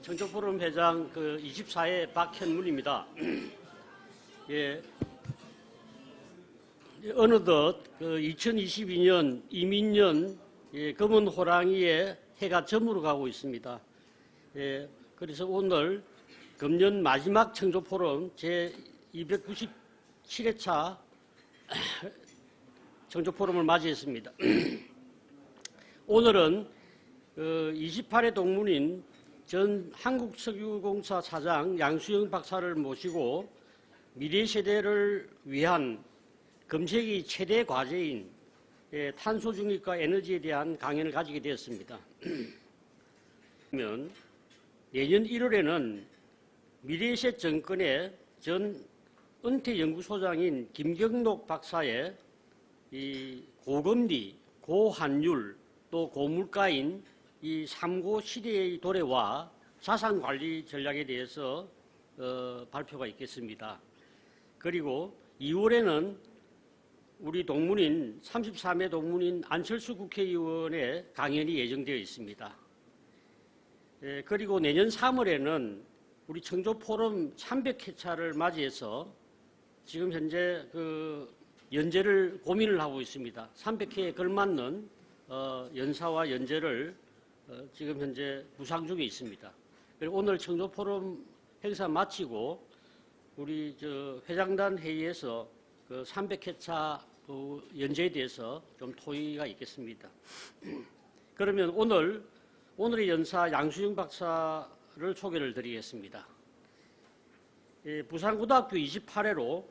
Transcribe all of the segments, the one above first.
청조포럼 회장 24회 박현문입니다. 예, 어느덧 2022년 이민년 검은 호랑이의 해가 저물어 가고 있습니다. 예, 그래서 오늘 금년 마지막 청조포럼 제297회차 청조포럼을 맞이했습니다. 오늘은 28회 동문인 전 한국석유공사 사장 양수영 박사를 모시고 미래 세대를 위한 검색이 최대 과제인 탄소 중립과 에너지에 대한 강연을 가지게 되었습니다. 내년 1월에는 미래셋 정권의 전 은퇴 연구소장인 김경록 박사의 이 고금리, 고환율, 또 고물가인 이 3고 시대의 도래와 자산관리 전략에 대해서 발표가 있겠습니다. 그리고 2월에는 우리 동문인 33회 동문인 안철수 국회의원의 강연이 예정되어 있습니다. 그리고 내년 3월에는 우리 청조포럼 300회차를 맞이해서 지금 현재 연재를 고민을 하고 있습니다. 300회에 걸맞는 연사와 연재를 지금 현재 구상 중에 있습니다. 그리고 오늘 청조포럼 행사 마치고 우리 회장단 회의에서 300회차 연재에 대해서 좀 토의가 있겠습니다. 그러면 오늘의 연사 양수영 박사를 소개를 드리겠습니다. 부산고등학교 28회로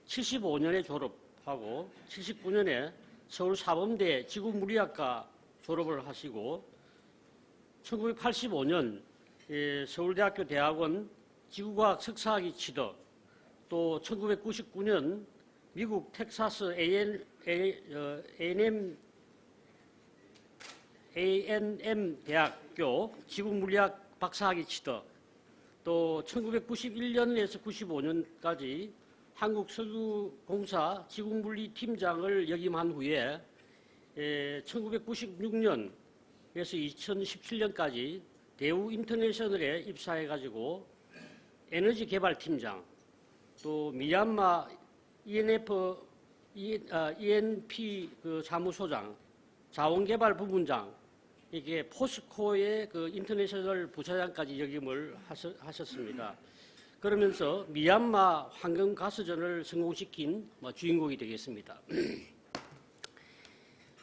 75년에 졸업하고 79년에 서울사범대 지구물리학과 졸업을 하시고 1985년 서울대학교 대학원 지구과학 석사학위 취득, 또 1999년 미국 텍사스 A&M 대학교 지구물리학 박사학위 취득, 또 1991년에서 95년까지 한국석유공사 지구물리팀장을 역임한 후에 1996년에서 2017년까지 대우 인터내셔널에 입사해가지고 에너지 개발팀장, 또 미얀마 ENP 사무소장, 자원개발 부문장, 이게 포스코의 인터내셔널 부사장까지 역임을 하셨습니다. 그러면서 미얀마 황금가스전을 성공시킨 주인공이 되겠습니다.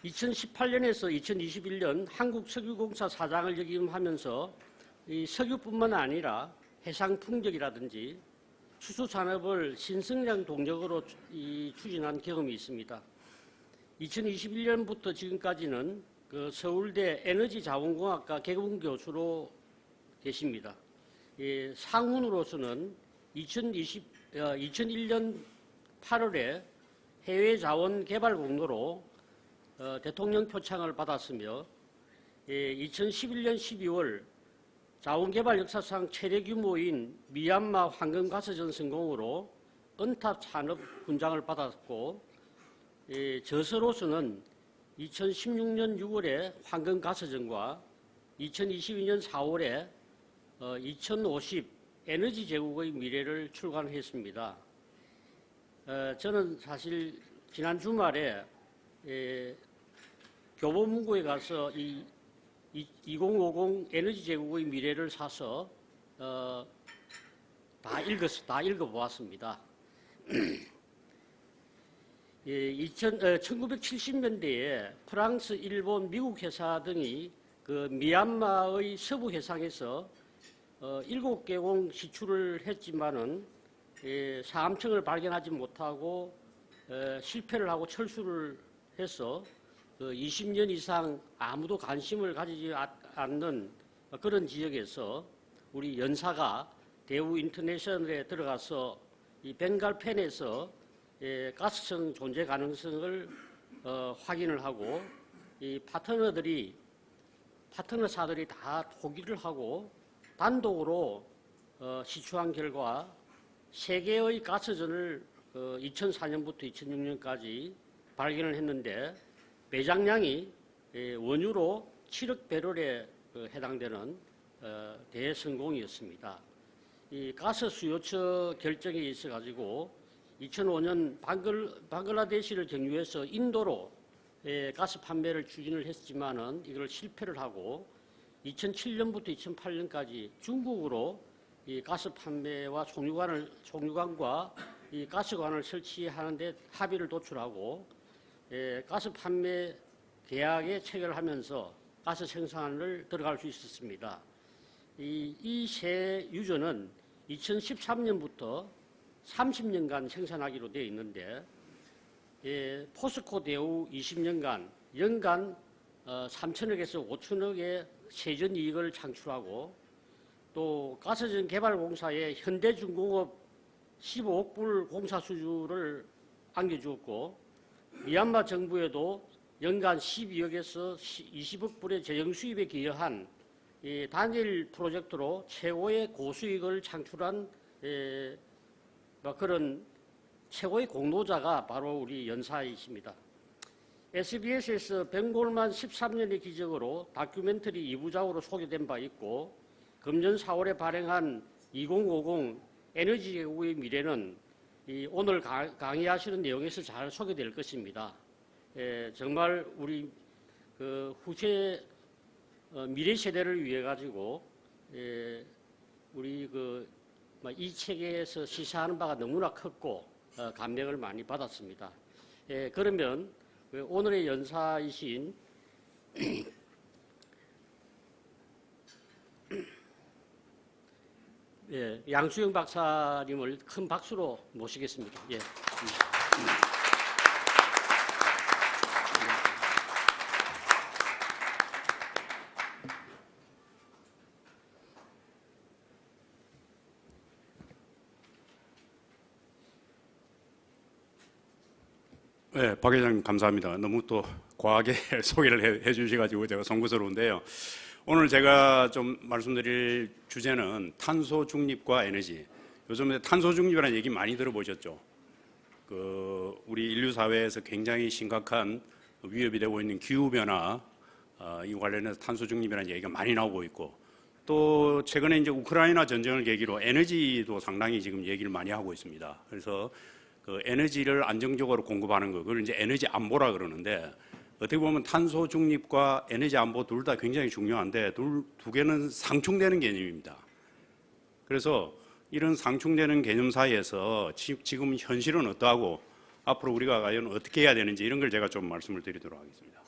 2018년에서 2021년 한국석유공사 사장을 역임하면서 이 석유뿐만 아니라 해상풍력이라든지 수소산업을 신성장 동력으로 추진한 경험이 있습니다. 2021년부터 지금까지는 서울대 에너지자원공학과 개공교수로 계십니다. 상훈으로서는 2001년 8월에 해외자원개발공로로 대통령 표창을 받았으며 2011년 12월 자원개발 역사상 최대 규모인 미얀마 황금가스전 성공으로 은탑 산업훈장을 받았고 저서로서는 2016년 6월에 황금가스전과 2022년 4월에 2050 에너지 제국의 미래를 출간했습니다. 저는 사실 지난 주말에 교보문고에 가서 이 2050 에너지 제국의 미래를 사서 다 읽어보았습니다. 1970년대에 프랑스, 일본, 미국 회사 등이 미얀마의 서부 해상에서 7개공 시추를 했지만은 사암청을 발견하지 못하고 실패를 하고 철수를 해서 20년 이상 아무도 관심을 가지지 않는 그런 지역에서 우리 연사가 대우 인터내셔널에 들어가서 이 벵갈펜에서 가스성 존재 가능성을 확인을 하고 이 파트너사들이 다 포기를 하고 단독으로 시추한 결과 세계의 가스전을 2004년부터 2006년까지 발견을 했는데 매장량이 원유로 7억 배럴에 해당되는 대성공이었습니다. 이 가스 수요처 결정이 있어 가지고 2005년 방글라데시를 경유해서 인도로 가스 판매를 추진을 했지만은 이걸 실패를 하고 2007년부터 2008년까지 중국으로 이 가스 판매와 송유관과 이 가스관을 설치하는데 합의를 도출하고 가스 판매 계약에 체결하면서 가스 생산을 들어갈 수 있었습니다. 이 세 유저는 2013년부터 30년간 생산하기로 되어 있는데 포스코 대우 20년간 연간 3천억에서 5천억의 세전 이익을 창출하고 또 가스전 개발공사에 현대중공업 15억 불 공사 수주를 안겨주었고 미얀마 정부에도 연간 12억에서 20억 불의 재정 수입에 기여한 단일 프로젝트로 최고의 고수익을 창출한 그런 최고의 공로자가 바로 우리 연사이십니다. SBS에서 벵골만 13년의 기적으로 다큐멘터리 2부작으로 소개된 바 있고 금년 4월에 발행한 2050 에너지 제국의 미래는 오늘 강의하시는 내용에서 잘 소개될 것입니다. 정말 우리 후세 미래 세대를 위해 가지고 우리 이 책에서 시사하는 바가 너무나 컸고 감명을 많이 받았습니다. 그러면 오늘의 연사이신 양수영 박사님을 큰 박수로 모시겠습니다. 네, 박 회장님 감사합니다. 너무 또 과하게 소개를 해주셔가지고 제가 송구스러운데요. 오늘 제가 좀 말씀드릴 주제는 탄소 중립과 에너지. 요즘에 탄소 중립이라는 얘기 많이 들어보셨죠? 우리 인류 사회에서 굉장히 심각한 위협이 되고 있는 기후 변화 이 관련해서 탄소 중립이라는 얘기가 많이 나오고 있고 또 최근에 이제 우크라이나 전쟁을 계기로 에너지도 상당히 지금 얘기를 많이 하고 있습니다. 그래서 에너지를 안정적으로 공급하는 거, 그걸 이제 에너지 안보라 그러는데 어떻게 보면 탄소 중립과 에너지 안보 둘 다 굉장히 중요한데 두 개는 상충되는 개념입니다. 그래서 이런 상충되는 개념 사이에서 지금 현실은 어떠하고 앞으로 우리가 과연 어떻게 해야 되는지 이런 걸 제가 좀 말씀을 드리도록 하겠습니다.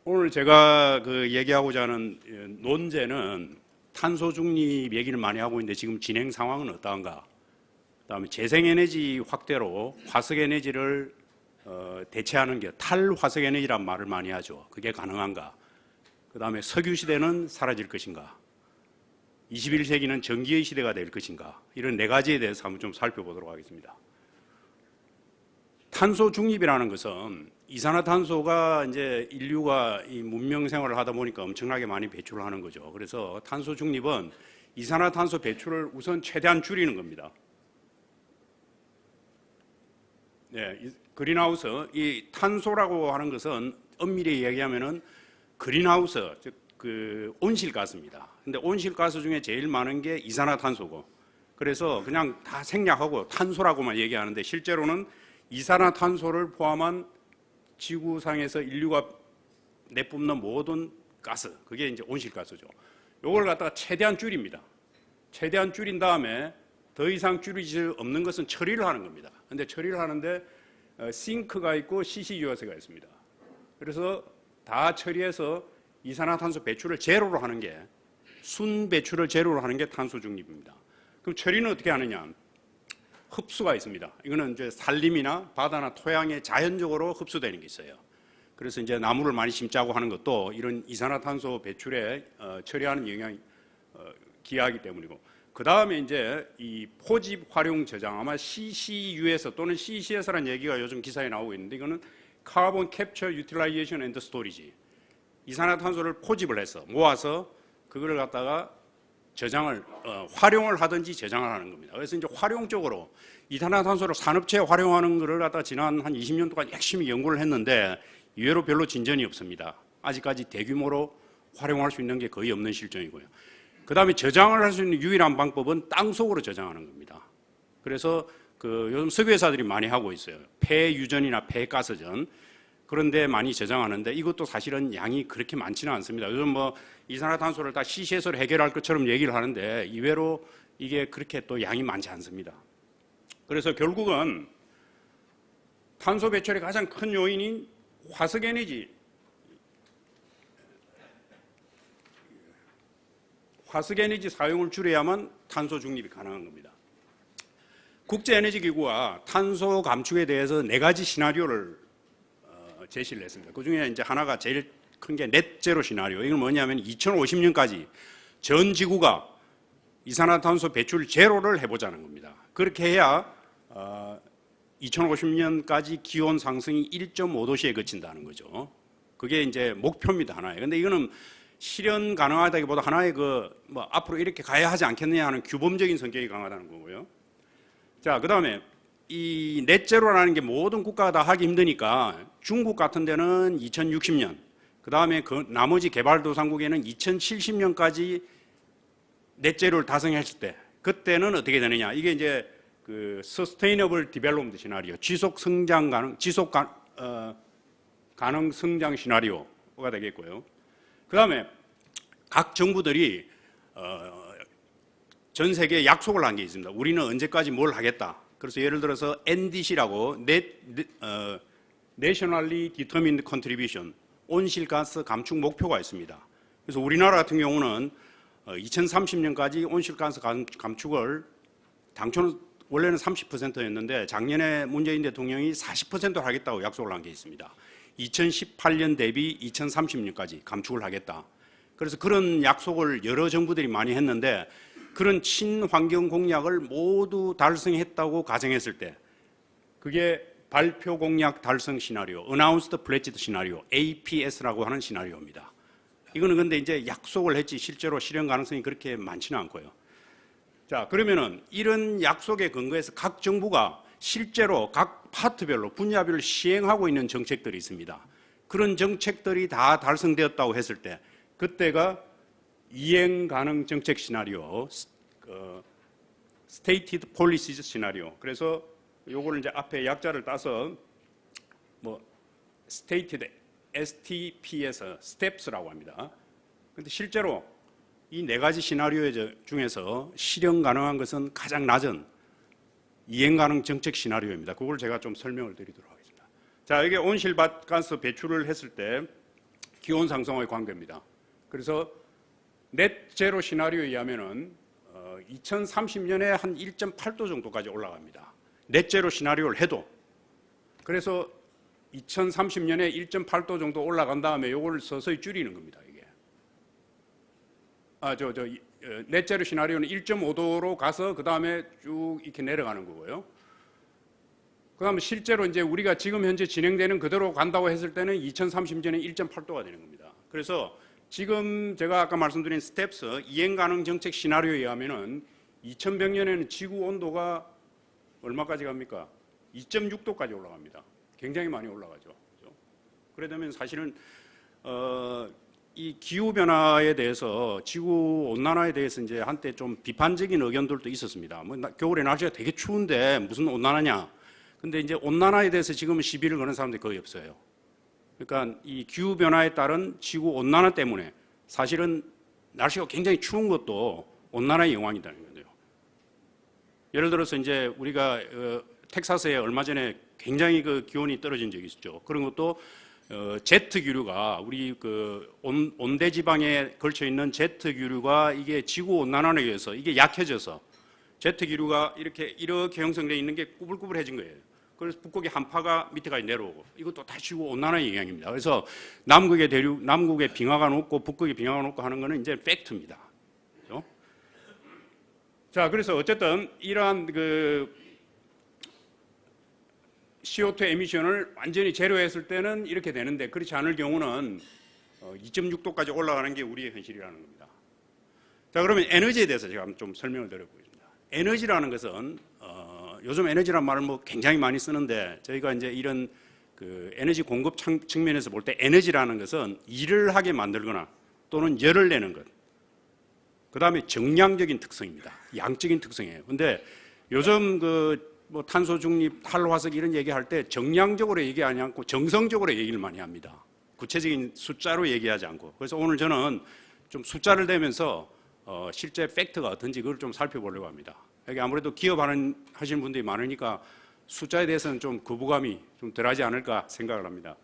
오늘 제가 얘기하고자 하는 논제는 탄소 중립 얘기를 많이 하고 있는데 지금 진행 상황은 어떠한가? 그다음에 재생에너지 확대로 화석에너지를 대체하는 게 탈화석에너지란 말을 많이 하죠. 그게 가능한가? 그다음에 석유 시대는 사라질 것인가? 21세기는 전기의 시대가 될 것인가? 이런 네 가지에 대해서 한번 좀 살펴보도록 하겠습니다. 탄소 중립이라는 것은 이산화탄소가 이제 인류가 이 문명 생활을 하다 보니까 엄청나게 많이 배출을 하는 거죠. 그래서 탄소 중립은 이산화탄소 배출을 우선 최대한 줄이는 겁니다. 네, 그린하우스, 이 탄소라고 하는 것은 엄밀히 얘기하면은 그린하우스, 즉 온실가스입니다. 근데 온실가스 중에 제일 많은 게 이산화탄소고, 그래서 그냥 다 생략하고 탄소라고만 얘기하는데 실제로는 이산화탄소를 포함한 지구상에서 인류가 내뿜는 모든 가스, 그게 이제 온실가스죠. 요걸 갖다가 최대한 줄입니다. 최대한 줄인 다음에 더 이상 줄일 수 없는 것은 처리를 하는 겁니다. 근데 처리를 하는데 싱크가 있고 CCUS가 있습니다. 그래서 다 처리해서 이산화탄소 배출을 제로로 하는 게, 순 배출을 제로로 하는 게 탄소 중립입니다. 그럼 처리는 어떻게 하느냐? 흡수가 있습니다. 이거는 이제 산림이나 바다나 토양에 자연적으로 흡수되는 게 있어요. 그래서 이제 나무를 많이 심자고 하는 것도 이런 이산화탄소 배출에 처리하는 영향이 기여하기 때문이고, 그 다음에 이제 이 포집 활용 저장, 아마 CCU에서 또는 CCS라는 얘기가 요즘 기사에 나오고 있는데, 이거는 카본 캡처 유틸라이제이션 앤드 스토리지. 이산화탄소를 포집을 해서 모아서 그거를 갖다가 저장을 활용을 하든지 저장을 하는 겁니다. 그래서 이제 활용적으로 이산화탄소를 산업체에 활용하는 것을 갖다 지난 한 20년 동안 열심히 연구를 했는데 의외로 별로 진전이 없습니다. 아직까지 대규모로 활용할 수 있는 게 거의 없는 실정이고요. 그 다음에 저장을 할 수 있는 유일한 방법은 땅 속으로 저장하는 겁니다. 그래서 요즘 석유회사들이 많이 하고 있어요. 폐유전이나 폐가스전. 그런데 많이 저장하는데 이것도 사실은 양이 그렇게 많지는 않습니다. 요즘 뭐 이산화탄소를 다 CCS로 해결할 것처럼 얘기를 하는데 이외로 이게 그렇게 또 양이 많지 않습니다. 그래서 결국은 탄소 배출의 가장 큰 요인인 화석에너지 사용을 줄여야만 탄소 중립이 가능한 겁니다. 국제에너지기구가 탄소 감축에 대해서 4가지 시나리오를 제시를 했습니다. 그중에 이제 하나가 제일 큰 게 넷제로 시나리오. 이건 뭐냐면 2050년까지 전 지구가 이산화탄소 배출 제로를 해보자는 겁니다. 그렇게 해야 2050년까지 기온 상승이 1.5도씨에 그친다는 거죠. 그게 이제 목표입니다, 하나에. 근데 이거는 실현 가능하다기보다 하나의 앞으로 이렇게 가야 하지 않겠느냐 하는 규범적인 성격이 강하다는 거고요. 자, 그 다음에 이 넷제로라는 게 모든 국가가 다 하기 힘드니까 중국 같은 데는 2060년, 그 다음에 나머지 개발도상국에는 2070년까지 넷제로를 달성했을 때, 그때는 어떻게 되느냐. 이게 이제 Sustainable Development 시나리오, 지속 가능 성장 시나리오가 되겠고요. 그 다음에 각 정부들이 전 세계에 약속을 한 게 있습니다. 우리는 언제까지 뭘 하겠다. 그래서 예를 들어서 NDC라고 Nationally Determined Contribution, 온실가스 감축 목표가 있습니다. 그래서 우리나라 같은 경우는 2030년까지 온실가스 감축을 당초는 원래는 30%였는데 작년에 문재인 대통령이 40%를 하겠다고 약속을 한 게 있습니다. 2018년 대비 2030년까지 감축을 하겠다. 그래서 그런 약속을 여러 정부들이 많이 했는데 그런 친환경 공약을 모두 달성했다고 가정했을 때 그게 발표 공약 달성 시나리오, Announced Pledged 시나리오, APS라고 하는 시나리오입니다. 이거는 근데 이제 약속을 했지 실제로 실현 가능성이 그렇게 많지는 않고요. 자, 그러면은 이런 약속에 근거해서 각 정부가 실제로 각 파트별로 분야별로 시행하고 있는 정책들이 있습니다. 그런 정책들이 다 달성되었다고 했을 때 그때가 이행 가능 정책 시나리오, Stated Policies 시나리오. 그래서 요거를 이제 앞에 약자를 따서 Stated STP에서 STEPS라고 합니다. 그런데 실제로 이 4가지 시나리오 중에서 실현 가능한 것은 가장 낮은 이행 가능 정책 시나리오입니다. 그걸 제가 좀 설명을 드리도록 하겠습니다. 자, 이게 온실가스 배출을 했을 때 기온 상승과의 관계입니다. 그래서 넷제로 시나리오에 의하면은 2030년에 한 1.8도 정도까지 올라갑니다. 넷제로 시나리오를 해도. 그래서 2030년에 1.8도 정도 올라간 다음에 이걸 서서히 줄이는 겁니다. 이게. 넷제로 시나리오는 1.5도로 가서 그 다음에 쭉 이렇게 내려가는 거고요. 그 다음에 실제로 이제 우리가 지금 현재 진행되는 그대로 간다고 했을 때는 2030년에 1.8도가 되는 겁니다. 그래서 지금 제가 아까 말씀드린 스텝스 이행 가능 정책 시나리오에 의하면은 2100년에는 지구 온도가 얼마까지 갑니까? 2.6도까지 올라갑니다. 굉장히 많이 올라가죠. 그러면 사실은 이 기후 변화에 대해서 지구 온난화에 대해서 이제 한때 좀 비판적인 의견들도 있었습니다. 겨울에 날씨가 되게 추운데 무슨 온난화냐? 근데 이제 온난화에 대해서 지금은 시비를 거는 사람들이 거의 없어요. 그러니까 이 기후 변화에 따른 지구 온난화 때문에 사실은 날씨가 굉장히 추운 것도 온난화의 영향이라는 거예요. 예를 들어서 이제 우리가 텍사스에 얼마 전에 굉장히 그 기온이 떨어진 적이 있었죠. 그런 것도 제트 기류가 우리 온대 지방에 걸쳐 있는 제트 기류가 이게 지구 온난화에 의해서 이게 약해져서 제트 기류가 이렇게 형성되어 있는 게 꾸불꾸불해진 거예요. 그래서 북극의 한파가 밑에까지 내려오고 이것도 다 지구 온난화의 영향입니다. 그래서 남국에 빙하가 녹고 북극에 빙하가 녹고 하는 거는 이제 팩트입니다. 그렇죠? 자, 그래서 어쨌든 이러한 CO2 에미션을 완전히 제로했을 때는 이렇게 되는데 그렇지 않을 경우는 2.6도까지 올라가는 게 우리의 현실이라는 겁니다. 자, 그러면 에너지에 대해서 제가 좀 설명을 드려보겠습니다. 에너지라는 것은 요즘 에너지란 말을 굉장히 많이 쓰는데 저희가 이제 이런 에너지 공급 측면에서 볼 때 에너지라는 것은 일을 하게 만들거나 또는 열을 내는 것. 그다음에 정량적인 특성입니다. 양적인 특성이에요. 근데 요즘 뭐 탄소 중립, 탈화석 이런 얘기할 때 정량적으로 얘기하지 않고 정성적으로 얘기를 많이 합니다. 구체적인 숫자로 얘기하지 않고. 그래서 오늘 저는 좀 숫자를 대면서 실제 팩트가 어떤지 그걸 좀 살펴보려고 합니다. 여기 아무래도 기업 하시는 분들이 많으니까 숫자에 대해서는 좀 거부감이 좀 덜하지 않을까 생각을 합니다.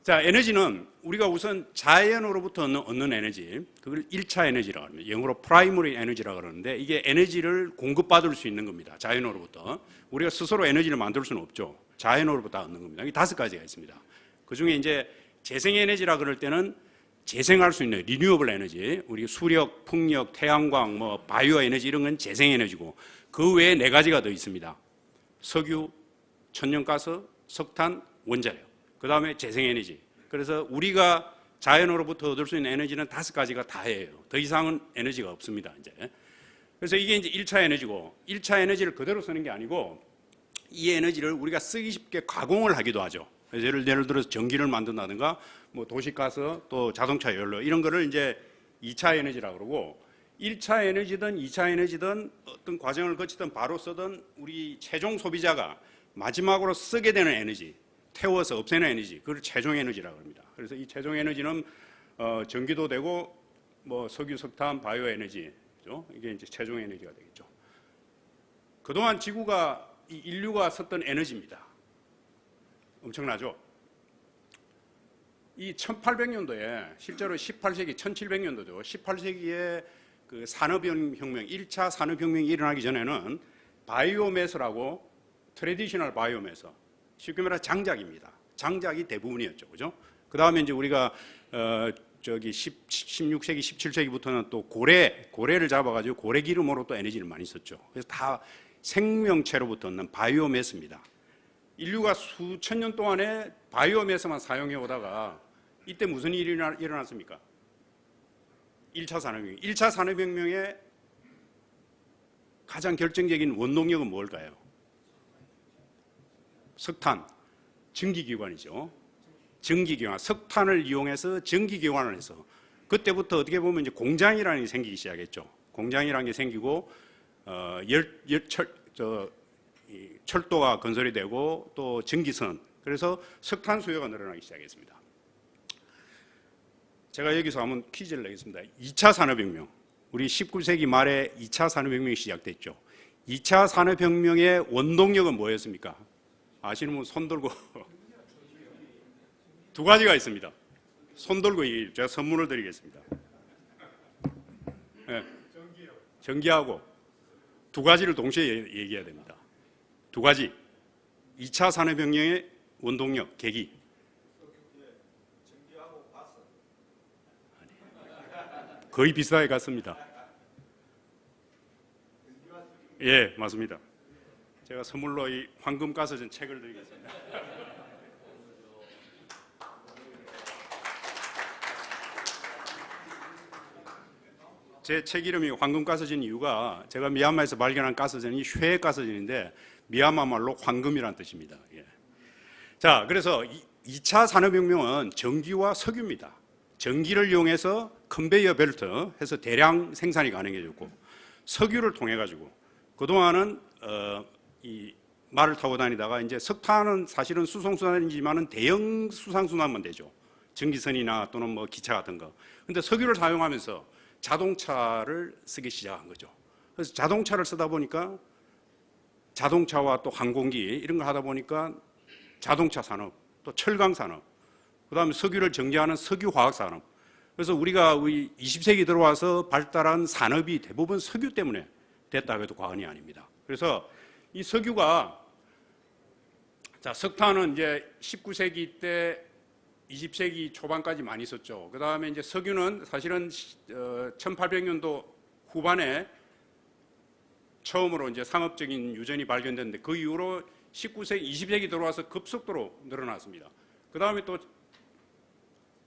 자, 에너지는 우리가 우선 자연으로부터 얻는 에너지, 그걸 1차 에너지라고 합니다. 영어로 프라이머리 에너지라고 그러는데 이게 에너지를 공급받을 수 있는 겁니다. 자연으로부터. 우리가 스스로 에너지를 만들 수는 없죠. 자연으로부터 얻는 겁니다. 이 5가지가 있습니다. 그중에 이제 재생에너지라 그럴 때는 재생할 수 있는 리뉴어블 에너지, 우리 수력, 풍력, 태양광, 뭐 바이오 에너지 이런 건 재생에너지고 그 외에 4가지가 더 있습니다. 석유, 천연가스, 석탄, 원자력. 그 다음에 재생에너지. 그래서 우리가 자연으로부터 얻을 수 있는 에너지는 5가지가 다예요. 더 이상은 에너지가 없습니다. 이제. 그래서 이게 이제 1차 에너지고 1차 에너지를 그대로 쓰는 게 아니고 이 에너지를 우리가 쓰기 쉽게 가공을 하기도 하죠. 예를 들어서 전기를 만든다든가 뭐 도시가스 또 자동차 연료 이런 거를 이제 2차 에너지라고 그러고 1차 에너지든 2차 에너지든 어떤 과정을 거치든 바로 쓰든 우리 최종 소비자가 마지막으로 쓰게 되는 에너지 태워서 없애는 에너지, 그걸 최종 에너지라고 합니다. 그래서 이 최종 에너지는 전기도 되고 뭐 석유, 석탄, 바이오 에너지, 그죠? 이게 이제 최종 에너지가 되겠죠. 그동안 지구가 인류가 썼던 에너지입니다. 엄청나죠? 이 1800년도에 실제로 18세기, 1700년도죠. 18세기에 그 산업혁명, 1차 산업혁명이 일어나기 전에는 바이오매스라고 트래디셔널 바이오매스, 쉽게 말해 장작입니다. 장작이 대부분이었죠. 그죠? 그 다음에 이제 우리가, 16세기, 17세기부터는 또 고래를 잡아가지고 고래 기름으로 또 에너지를 많이 썼죠. 그래서 다 생명체로부터 얻는 바이오매스입니다. 인류가 수천 년 동안에 바이오매스만 사용해 오다가 이때 무슨 일이 일어났습니까? 1차 산업혁명. 1차 산업혁명의 가장 결정적인 원동력은 뭘까요? 석탄, 전기기관이죠. 전기기관, 석탄을 이용해서 전기기관을 해서 그때부터 어떻게 보면 이제 공장이라는 게 생기기 시작했죠. 공장이라는 게 생기고 철도가 건설이 되고 또 전기선, 그래서 석탄 수요가 늘어나기 시작했습니다. 제가 여기서 한번 퀴즈를 내겠습니다. 2차 산업혁명, 우리 19세기 말에 2차 산업혁명이 시작됐죠. 2차 산업혁명의 원동력은 뭐였습니까? 아시는 분 손 들고. 2가지가 있습니다. 손 들고 제가 선물을 드리겠습니다. 네. 전기하고 2가지를 동시에 얘기해야 됩니다. 2가지. 2차 산업혁명의 원동력, 계기. 거의 비슷하게 갔습니다. 예, 맞습니다. 제가 선물로 이 황금가스전 책을 드리겠습니다. 제 책 이름이 황금가스전 이유가 제가 미얀마에서 발견한 가스전이 쇠가스전인데 미얀마 말로 황금이라는 뜻입니다. 예. 자, 그래서 2차 산업혁명은 전기와 석유입니다. 전기를 이용해서 컨베이어 벨트 해서 대량 생산이 가능해졌고 석유를 통해 가지고 그동안은 이 말을 타고 다니다가 이제 석탄은 사실은 수송수단이지만은 대형 수상수단만 되죠. 전기선이나 또는 뭐 기차 같은 거. 근데 석유를 사용하면서 자동차를 쓰기 시작한 거죠. 그래서 자동차를 쓰다 보니까 자동차와 또 항공기 이런 걸 하다 보니까 자동차 산업, 또 철강 산업, 그다음에 석유를 정제하는 석유화학 산업. 그래서 우리가 20세기 들어와서 발달한 산업이 대부분 석유 때문에 됐다고 해도 과언이 아닙니다. 그래서 이 석유가, 자, 석탄은 이제 19세기 때 20세기 초반까지 많이 썼죠. 그 다음에 이제 석유는 사실은 1800년도 후반에 처음으로 이제 상업적인 유전이 발견됐는데 그 이후로 19세기, 20세기 들어와서 급속도로 늘어났습니다. 그 다음에 또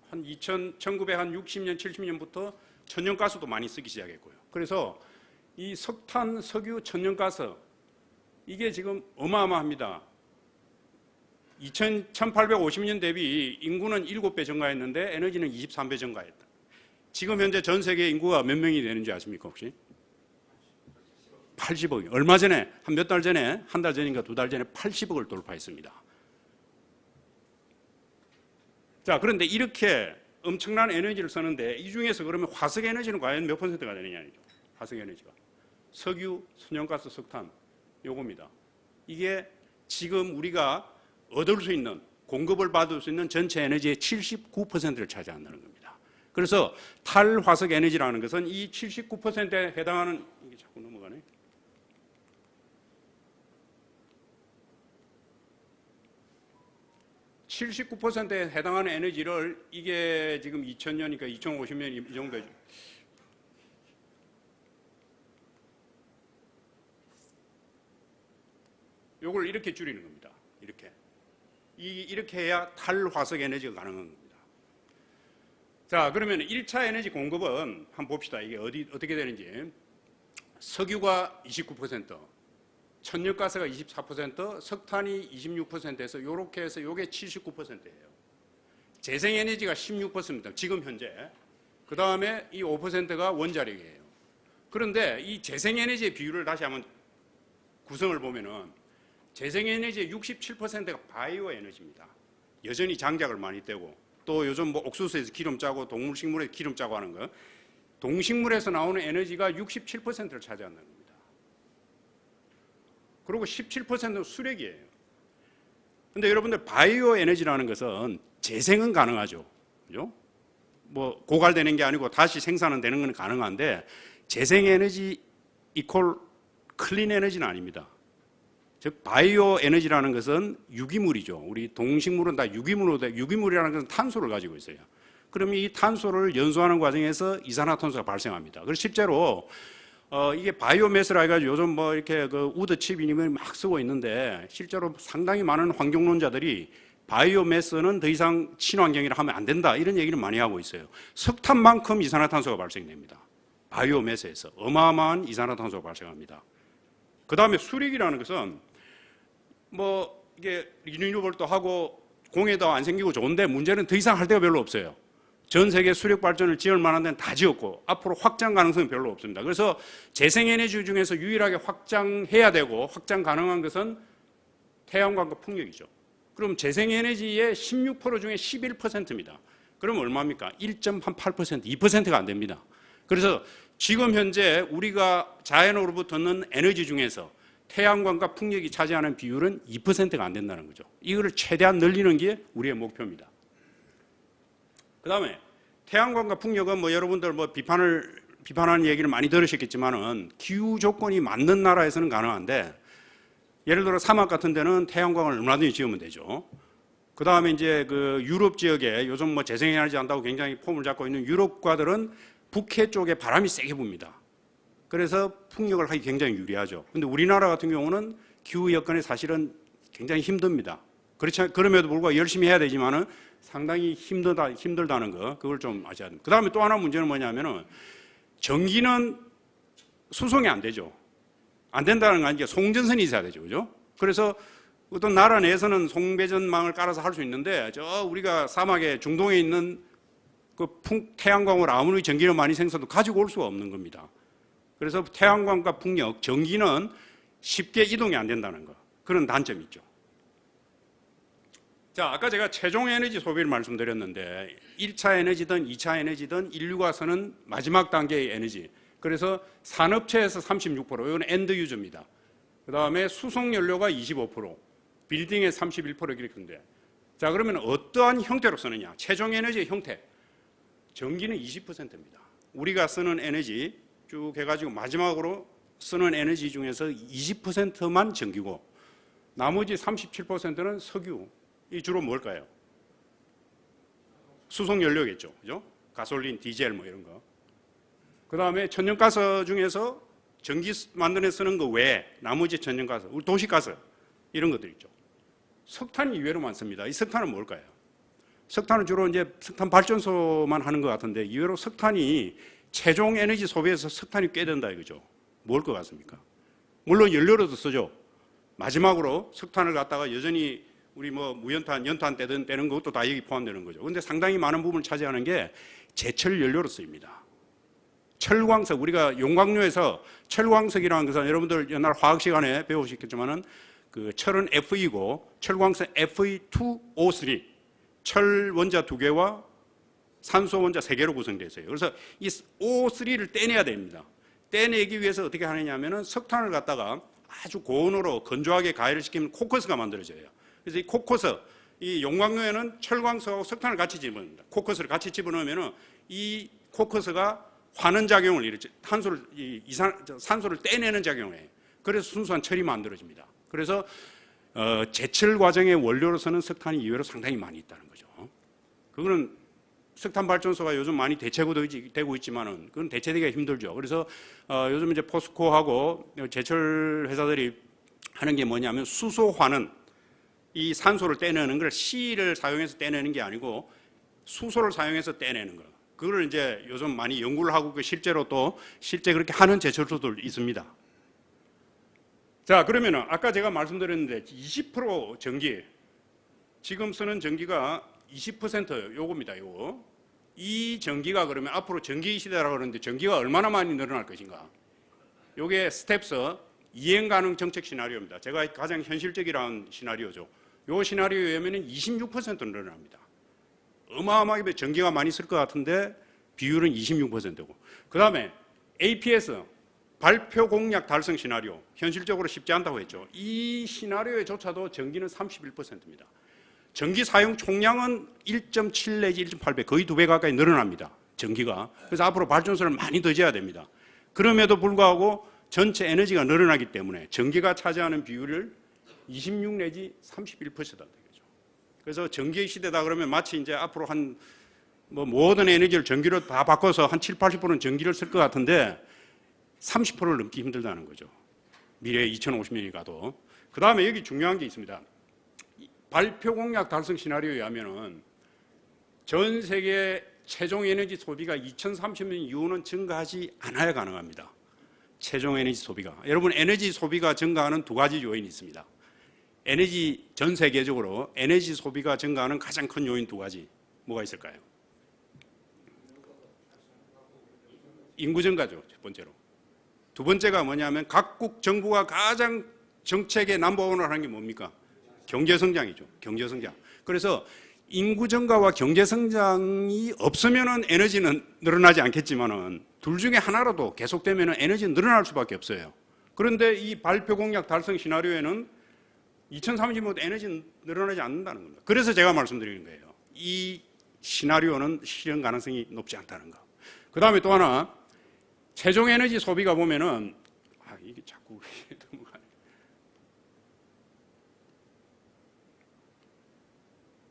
한 1960년, 70년부터 천연가스도 많이 쓰기 시작했고요. 그래서 이 석탄, 석유, 천연가스 이게 지금 어마어마합니다. 1850년 대비 인구는 7배 증가했는데 에너지는 23배 증가했다. 지금 현재 전 세계 인구가 몇 명이 되는지 아십니까 혹시? 80억. 얼마 전에 한 몇 달 전에 한 달 전인가 두 달 전에 80억을 돌파했습니다. 자, 그런데 이렇게 엄청난 에너지를 쓰는데 이 중에서 그러면 화석 에너지는 과연 몇 퍼센트가 되느냐죠. 화석 에너지가 석유, 천연가스, 석탄 요겁니다. 이게 지금 우리가 얻을 수 있는 공급을 받을 수 있는 전체 에너지의 79%를 차지한다는 겁니다. 그래서 탈화석 에너지라는 것은 이 79%에 해당하는 이게 자꾸 넘어가네. (79%에) 해당하는 에너지를 이게 지금 2000년이니까 2050년 이 정도죠. 요걸 이렇게 줄이는 겁니다. 이렇게 해야 탈화석 에너지가 가능한 겁니다. 자, 그러면 1차 에너지 공급은 한번 봅시다. 이게 어떻게 되는지. 석유가 29%, 천연가스가 24%, 석탄이 26%에서 이렇게 해서 이게 79%예요. 재생에너지가 16%입니다. 지금 현재. 그 다음에 이 5%가 원자력이에요. 그런데 이 재생에너지의 비율을 다시 한번 구성을 보면은 재생에너지의 67%가 바이오 에너지입니다. 여전히 장작을 많이 떼고 또 요즘 뭐 옥수수에서 기름 짜고 동물식물에서 기름 짜고 하는 거, 동식물에서 나오는 에너지가 67%를 차지한다는 겁니다. 그리고 17%는 수력이에요. 그런데 여러분들 바이오 에너지라는 것은 재생은 가능하죠. 그죠? 뭐 고갈되는 게 아니고 다시 생산은 되는 건 가능한데 재생에너지 이퀄 클린 에너지는 아닙니다. 즉 바이오 에너지라는 것은 유기물이죠. 우리 동식물은 다 유기물이라는 것은 탄소를 가지고 있어요. 그러면 이 탄소를 연소하는 과정에서 이산화탄소가 발생합니다. 그래서 실제로 이게 바이오매스라 해가지고 요즘 뭐 이렇게 그 우드칩이니 막 쓰고 있는데 실제로 상당히 많은 환경론자들이 바이오매스는 더 이상 친환경이라 하면 안 된다 이런 얘기를 많이 하고 있어요. 석탄만큼 이산화탄소가 발생됩니다. 바이오매스에서 어마어마한 이산화탄소가 발생합니다. 그 다음에 수력이라는 것은 뭐 이게 리뉴얼도 하고 공해도 안 생기고 좋은데 문제는 더 이상 할 데가 별로 없어요. 전 세계 수력 발전을 지을 만한 데는 다 지었고 앞으로 확장 가능성은 별로 없습니다. 그래서 재생에너지 중에서 유일하게 확장해야 되고 확장 가능한 것은 태양광과 풍력이죠. 그럼 재생에너지의 16% 중에 11%입니다. 그럼 얼마입니까? 1.8%, 2%가 안 됩니다. 그래서 지금 현재 우리가 자연으로부터 얻는 에너지 중에서 태양광과 풍력이 차지하는 비율은 2%가 안 된다는 거죠. 이거를 최대한 늘리는 게 우리의 목표입니다. 그 다음에 태양광과 풍력은 뭐 여러분들 뭐 비판하는 얘기를 많이 들으셨겠지만은 기후 조건이 맞는 나라에서는 가능한데 예를 들어 사막 같은 데는 태양광을 얼마든지 지으면 되죠. 그 다음에 이제 그 유럽 지역에 요즘 뭐 재생에너지 한다고 굉장히 폼을 잡고 있는 유럽과들은 북해 쪽에 바람이 세게 붑니다. 그래서 풍력을 하기 굉장히 유리하죠. 그런데 우리나라 같은 경우는 기후 여건이 사실은 굉장히 힘듭니다. 그럼에도 불구하고 열심히 해야 되지만은 상당히 힘들다는 거, 그걸 좀 아셔야 됩니다. 그 다음에 또 하나 문제는 뭐냐면은 전기는 수송이 안 되죠. 안 된다는 건 아니죠. 송전선이 있어야 되죠. 그죠? 그래서 어떤 나라 내에서는 송배전망을 깔아서 할 수 있는데 저 우리가 사막에 중동에 있는 그 태양광으로 아무리 전기를 많이 생산도 가지고 올 수가 없는 겁니다. 그래서 태양광과 풍력, 전기는 쉽게 이동이 안 된다는 거, 그런 단점이 있죠. 자, 아까 제가 최종 에너지 소비를 말씀드렸는데 1차 에너지든 2차 에너지든 인류가 쓰는 마지막 단계의 에너지, 그래서 산업체에서 36%, 이건 엔드 유저입니다. 그 다음에 수송연료가 25%, 빌딩에 31% 이렇게 큰데, 자, 그러면 어떠한 형태로 쓰느냐? 최종 에너지의 형태. 전기는 20%입니다. 우리가 쓰는 에너지 쭉 해가지고 마지막으로 쓰는 에너지 중에서 20%만 전기고 나머지 37%는 석유. 이 주로 뭘까요? 수송연료겠죠. 그죠? 가솔린, 디젤 뭐 이런 거. 그 다음에 천연가스 중에서 전기 만드는 데 쓰는 거 외에 나머지 천연가스, 우리 도시가스 이런 것들 있죠. 석탄이 의외로 많습니다. 이 석탄은 뭘까요? 석탄은 주로 이제 석탄 발전소만 하는 것 같은데 의외로 석탄이 최종 에너지 소비에서 석탄이 꽤 된다 이거죠. 뭘 것 같습니까? 물론 연료로도 쓰죠. 마지막으로 석탄을 갖다가 여전히 우리 뭐 무연탄, 연탄 떼는 것도 다 여기 포함되는 거죠. 근데 상당히 많은 부분을 차지하는 게 제철 연료로 쓰입니다. 철광석, 우리가 용광로에서 철광석이라는 것은 여러분들 옛날 화학 시간에 배우셨겠지만은 그 철은 Fe이고 철광석 Fe2O3, 철 원자 2개와 산소 원자 3개로 구성되어 있어요. 그래서 이 O3를 떼내야 됩니다. 떼내기 위해서 어떻게 하느냐 하면은 석탄을 갖다가 아주 고온으로 건조하게 가열을 시키면 코커스가 만들어져요. 그래서 이 코커스, 이 용광로에는 철광석하고 석탄을 같이 집어넣습니다. 코커스를 같이 집어넣으면은 이 코커스가 환원 작용을 일으켜 산소를 떼내는 작용을 해요. 그래서 순수한 철이 만들어집니다. 그래서 제철 과정의 원료로서는 석탄이 이외로 상당히 많이 있다는 거죠. 그거는 석탄 발전소가 요즘 많이 대체되고 있지만은 그건 대체되기가 힘들죠. 그래서 요즘 이제 포스코하고 제철 회사들이 하는 게 뭐냐면 수소 환원, 이 산소를 떼내는 걸 C를 사용해서 떼내는 게 아니고 수소를 사용해서 떼내는 거. 그걸 이제 요즘 많이 연구를 하고 실제로 또 실제 그렇게 하는 제철소들 있습니다. 자, 그러면은 아까 제가 말씀드렸는데 20% 전기, 지금 쓰는 전기가 20% 요겁니다. 요거. 이 전기가 그러면 앞으로 전기 시대라고 그러는데 전기가 얼마나 많이 늘어날 것인가? 요게 스텝스 이행 가능 정책 시나리오입니다. 제가 가장 현실적이라는 시나리오죠. 요 시나리오에 의하면 26% 늘어납니다. 어마어마하게 전기가 많이 쓸 것 같은데 비율은 26%고. 그 다음에 APS, 발표 공약 달성 시나리오, 현실적으로 쉽지 않다고 했죠. 이 시나리오에조차도 전기는 31%입니다. 전기 사용 총량은 1.7 내지 1.8배, 거의 2배 가까이 늘어납니다. 전기가. 그래서 앞으로 발전소를 많이 더 지어야 됩니다. 그럼에도 불구하고 전체 에너지가 늘어나기 때문에 전기가 차지하는 비율을 26 내지 31%다. 그래서 전기 시대다 그러면 마치 이제 앞으로 모든 에너지를 전기로 다 바꿔서 한 7, 80%는 전기를 쓸 것 같은데 30%를 넘기 힘들다는 거죠. 미래 2050년이 가도. 그 다음에 여기 중요한 게 있습니다. 발표 공약 달성 시나리오에 의하면은 전 세계 최종 에너지 소비가 2030년 이후는 증가하지 않아야 가능합니다. 최종 에너지 소비가. 여러분, 에너지 소비가 증가하는 두 가지 요인이 있습니다. 전 세계적으로 에너지 소비가 증가하는 가장 큰 요인 두 가지. 뭐가 있을까요? 인구 증가죠, 첫 번째로. 두 번째가 뭐냐면 각국 정부가 가장 정책의 넘버원을 하는 게 뭡니까? 경제성장이죠. 경제성장. 그래서 인구 증가와 경제성장이 없으면은 에너지는 늘어나지 않겠지만은 둘 중에 하나라도 계속되면은 에너지는 늘어날 수밖에 없어요. 그런데 이 발표 공약 달성 시나리오에는 2030년부터 에너지는 늘어나지 않는다는 겁니다. 그래서 제가 말씀드리는 거예요. 이 시나리오는 실현 가능성이 높지 않다는 거. 그 다음에 또 하나, 최종 에너지 소비가 보면은, 이게 자꾸 넘어가네.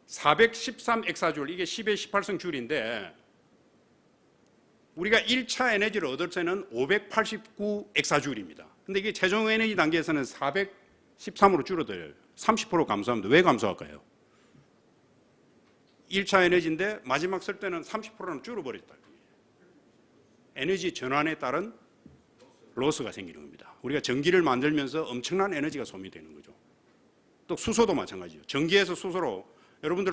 413 엑사줄, 이게 10의 18성 줄인데, 우리가 1차 에너지를 얻을 때는 589 엑사줄입니다. 근데 이게 최종 에너지 단계에서는 413으로 줄어들어요. 30% 감소합니다. 왜 감소할까요? 1차 에너지인데 마지막 쓸 때는 30%는 줄어버렸다. 에너지 전환에 따른 로스가 생기는 겁니다. 우리가 전기를 만들면서 엄청난 에너지가 소비되는 거죠. 또 수소도 마찬가지죠. 전기에서 수소로, 여러분들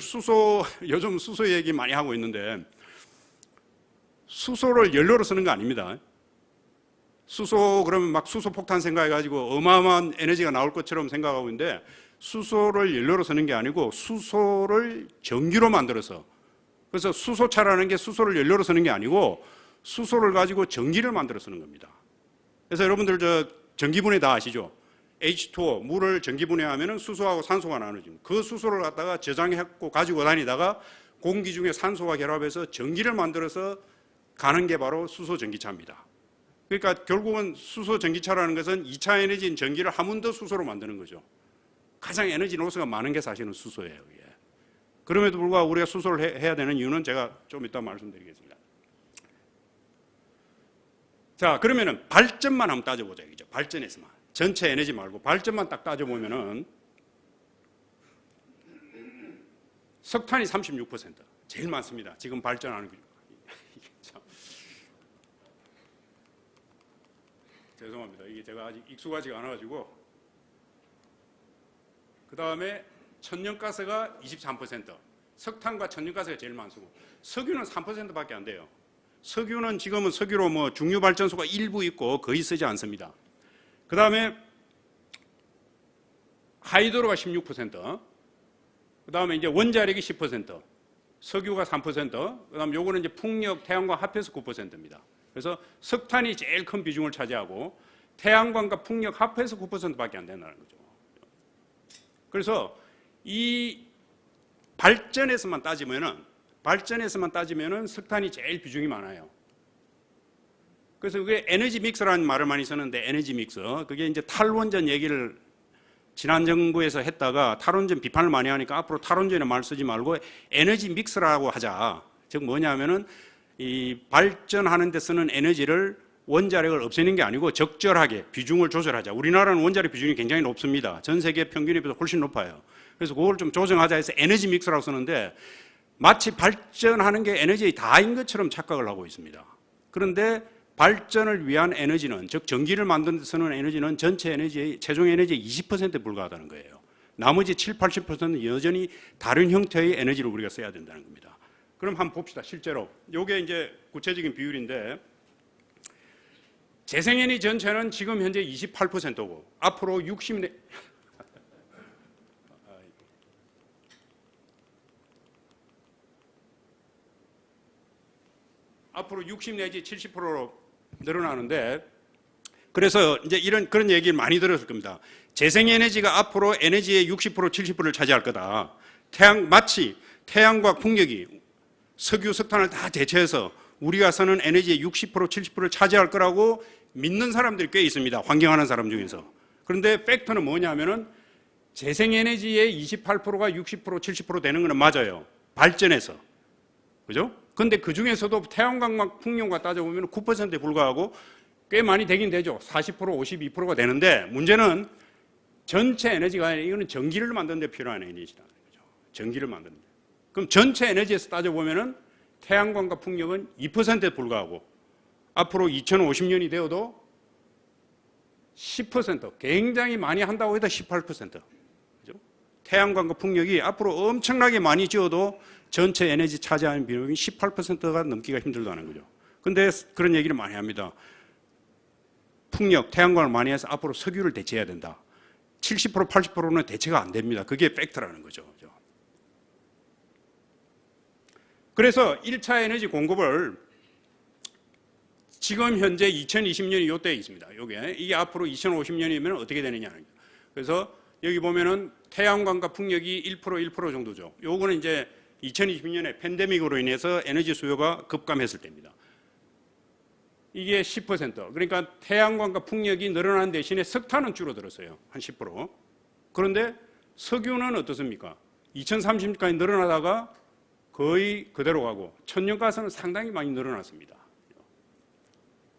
요즘 수소 얘기 많이 하고 있는데 수소를 연료로 쓰는 거 아닙니다. 수소 그러면 막 수소 폭탄 생각해가지고 어마어마한 에너지가 나올 것처럼 생각하고 있는데 수소를 연료로 쓰는 게 아니고 수소를 전기로 만들어서, 그래서 수소차라는 게 수소를 연료로 쓰는 게 아니고 수소를 가지고 전기를 만들어 쓰는 겁니다. 그래서 여러분들 전기분해 다 아시죠? H2O, 물을 전기분해하면 수소하고 산소가 나눠집니다. 그 수소를 갖다가 저장해갖고 가지고 다니다가 공기 중에 산소가 결합해서 전기를 만들어서 가는 게 바로 수소 전기차입니다. 그러니까 결국은 수소 전기차라는 것은 2차 에너지인 전기를 한 번 더 수소로 만드는 거죠. 가장 에너지 로스가 많은 게 사실은 수소예요. 예. 그럼에도 불구하고 우리가 수소를 해야 되는 이유는 제가 좀 이따 말씀드리겠습니다. 자, 그러면은 발전만 한번 따져보자 이거죠. 발전에서만. 전체 에너지 말고 발전만 딱 따져보면은 석탄이 36%, 제일 많습니다. 지금 발전하는 게. 죄송합니다. 이게 제가 아직 익숙하지가 않아가지고. 그 다음에 천연가스가 23%, 석탄과 천연가스가 제일 많고 석유는 3%밖에 안 돼요. 석유는 지금은 석유로 뭐 중유발전소가 일부 있고 거의 쓰지 않습니다. 그 다음에 하이드로가 16%, 그 다음에 이제 원자력이 10%, 석유가 3%, 그 다음에 요거는 이제 풍력, 태양광 합해서 9%입니다. 그래서 석탄이 제일 큰 비중을 차지하고 태양광과 풍력 합해서 9%밖에 안 된다는 거죠. 그래서 이 발전에서만 따지면은 석탄이 제일 비중이 많아요. 그래서 그게 에너지 믹스라는 말을 많이 쓰는데 에너지 믹스, 그게 이제 탈원전 얘기를 지난 정부에서 했다가 탈원전 비판을 많이 하니까 앞으로 탈원전의 말 쓰지 말고 에너지 믹스라고 하자. 즉 뭐냐면은 이 발전하는 데 쓰는 에너지를 원자력을 없애는 게 아니고 적절하게 비중을 조절하자. 우리나라는 원자력 비중이 굉장히 높습니다. 전 세계 평균에 비해서 훨씬 높아요. 그래서 그걸 좀 조정하자 해서 에너지 믹스라고 쓰는데 마치 발전하는 게 에너지 다인 것처럼 착각을 하고 있습니다. 그런데 발전을 위한 에너지는, 즉 전기를 만드는 데 쓰는 에너지는 전체 에너지의 최종 에너지의 20%에 불과하다는 거예요. 나머지 7, 80%는 여전히 다른 형태의 에너지를 우리가 써야 된다는 겁니다. 그럼 한번 봅시다. 실제로 이게 이제 구체적인 비율인데 재생에너지 전체는 지금 현재 28%고 앞으로 60년 앞으로 60 내지 70%로 늘어나는데, 그래서 이제 그런 얘기를 많이 들었을 겁니다. 재생에너지가 앞으로 에너지의 60%, 70%를 차지할 거다. 마치 태양과 풍력이 석유, 석탄을 다 대체해서 우리가 쓰는 에너지의 60%, 70%를 차지할 거라고 믿는 사람들이 꽤 있습니다. 환경하는 사람 중에서. 그런데 팩트는 뭐냐면은 재생에너지의 28%가 60%, 70% 되는 거는 맞아요. 발전해서. 그죠? 근데 그 중에서도 태양광과 풍력과 따져보면 9%에 불과하고 꽤 많이 되긴 되죠. 40%, 52%가 되는데 문제는 전체 에너지가 아니라 이거는 전기를 만드는 데 필요한 에너지라는 거죠. 전기를 만드는 데. 그럼 전체 에너지에서 따져보면은 태양광과 풍력은 2%에 불과하고 앞으로 2050년이 되어도 10%, 굉장히 많이 한다고 해도 18%. 그죠? 태양광과 풍력이 앞으로 엄청나게 많이 지어도 전체 에너지 차지하는 비율이 18%가 넘기가 힘들다는 거죠. 근데 그런 얘기를 많이 합니다. 풍력, 태양광을 많이 해서 앞으로 석유를 대체해야 된다. 70%, 80%는 대체가 안 됩니다. 그게 팩트라는 거죠. 그래서 1차 에너지 공급을 지금 현재 2020년이 이때에 있습니다. 이게 앞으로 2050년이면 어떻게 되느냐는 거죠. 그래서 여기 보면은 태양광과 풍력이 1% 정도죠. 요거는 이제 2020년에 팬데믹으로 인해서 에너지 수요가 급감했을 때입니다. 이게 10%. 그러니까 태양광과 풍력이 늘어난 대신에 석탄은 줄어들었어요. 한 10%. 그런데 석유는 어떻습니까? 2030년까지 늘어나다가 거의 그대로 가고 천연가스는 상당히 많이 늘어났습니다.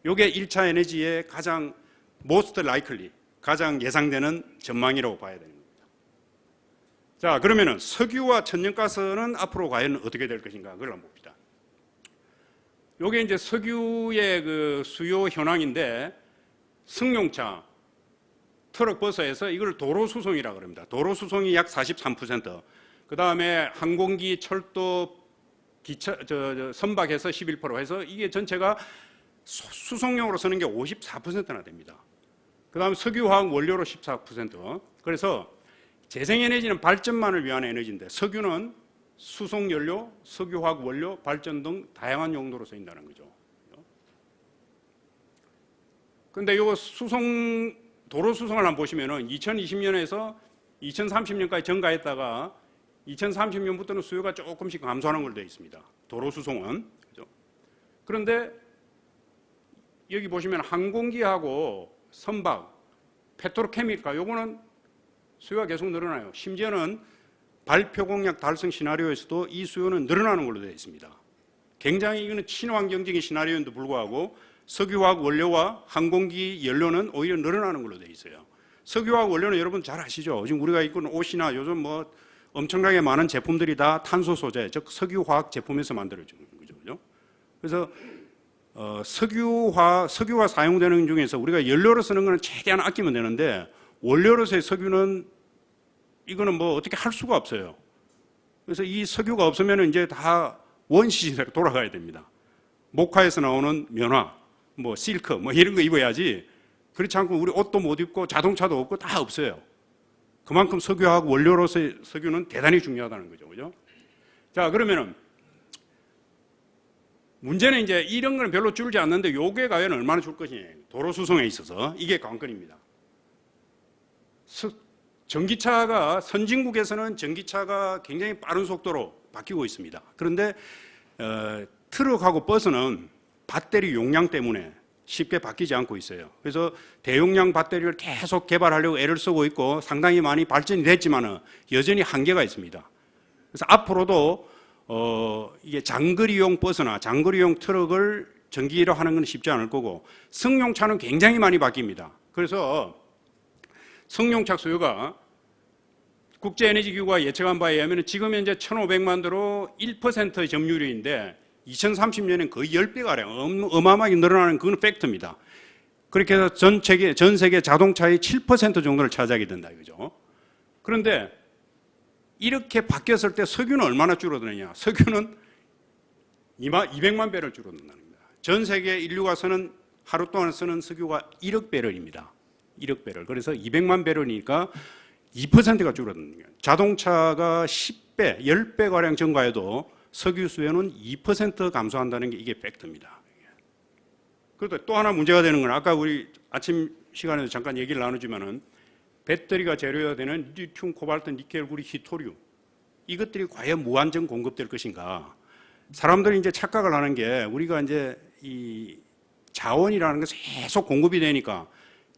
이게 1차 에너지의 가장 most likely, 가장 예상되는 전망이라고 봐야 되는 겁니다. 자, 그러면은 석유와 천연가스는 앞으로 과연 어떻게 될 것인가? 그걸 한번 봅시다. 이게 이제 석유의 그 수요 현황인데 승용차, 트럭, 버스에서 이걸 도로 수송이라고 합니다. 도로 수송이 약 43%, 그 다음에 항공기, 철도, 기차, 선박에서 11% 해서 이게 전체가 수송용으로 쓰는 게 54%나 됩니다. 그 다음에 석유화학 원료로 14%. 그래서 재생에너지는 발전만을 위한 에너지인데 석유는 수송연료, 석유화학 원료, 발전 등 다양한 용도로 쓰인다는 거죠. 그런데 이거 도로 수송을 한번 보시면은 2020년에서 2030년까지 증가했다가 2030년부터는 수요가 조금씩 감소하는 걸로 되어 있습니다. 도로 수송은. 그죠? 그런데 여기 보시면 항공기하고 선박, 페트로케미칼, 요거는 수요가 계속 늘어나요. 심지어는 발표 공약 달성 시나리오에서도 이 수요는 늘어나는 걸로 되어 있습니다. 굉장히 이거는 친환경적인 시나리오인데도 불구하고 석유화학 원료와 항공기 연료는 오히려 늘어나는 걸로 되어 있어요. 석유화학 원료는 여러분 잘 아시죠? 지금 우리가 입고 있는 옷이나 요즘 뭐 엄청나게 많은 제품들이 다 탄소 소재, 즉 석유화학 제품에서 만들어지는 거죠. 그래서 석유가 사용되는 중에서 우리가 연료로 쓰는 것은 최대한 아끼면 되는데 원료로서의 석유는 이거는 뭐 어떻게 할 수가 없어요. 그래서 이 석유가 없으면 이제 다 원시시대로 돌아가야 됩니다. 목화에서 나오는 면화, 뭐 실크, 뭐 이런 거 입어야지. 그렇지 않고 우리 옷도 못 입고 자동차도 없고 다 없어요. 그만큼 석유하고 원료로서의 석유는 대단히 중요하다는 거죠. 그죠? 자, 그러면은 문제는 이제 이런 건 별로 줄지 않는데 요게 과연 얼마나 줄 것이냐. 도로 수송에 있어서 이게 관건입니다. 전기차가 선진국에서는 전기차가 굉장히 빠른 속도로 바뀌고 있습니다. 그런데 트럭하고 버스는 배터리 용량 때문에 쉽게 바뀌지 않고 있어요. 그래서 대용량 배터리를 계속 개발하려고 애를 쓰고 있고 상당히 많이 발전이 됐지만 여전히 한계가 있습니다. 그래서 앞으로도 이게 장거리용 버스나 장거리용 트럭을 전기로 하는 건 쉽지 않을 거고 승용차는 굉장히 많이 바뀝니다. 그래서 승용차 수요가 국제에너지기구가 예측한 바에 의하면 지금 현재 1,500만 대로 1%의 점유율인데 2030년엔 거의 10배가량 어마어마하게 늘어나는 그건 팩트입니다. 그렇게 해서 전 세계 자동차의 7% 정도를 차지하게 된다 이거죠. 그런데 이렇게 바뀌었을 때 석유는 얼마나 줄어드느냐. 석유는 200만 배럴 줄어든다는 겁니다. 전 세계 인류가 쓰는 하루 동안 쓰는 석유가 1억 배럴입니다. 1억 배럴. 그래서 200만 배럴이니까 2%가 줄어드는 거예요. 자동차가 10배, 10배가량 증가해도 석유 수요는 2% 감소한다는 게 이게 팩트입니다. 그런데 또 하나 문제가 되는 건 아까 우리 아침 시간에도 잠깐 얘기를 나누지만은 배터리가 재료가 되는 리튬, 코발트, 니켈, 구리, 히토리움 이것들이 과연 무한정 공급될 것인가? 사람들이 이제 착각을 하는 게 우리가 이제 이 자원이라는 것이 계속 공급이 되니까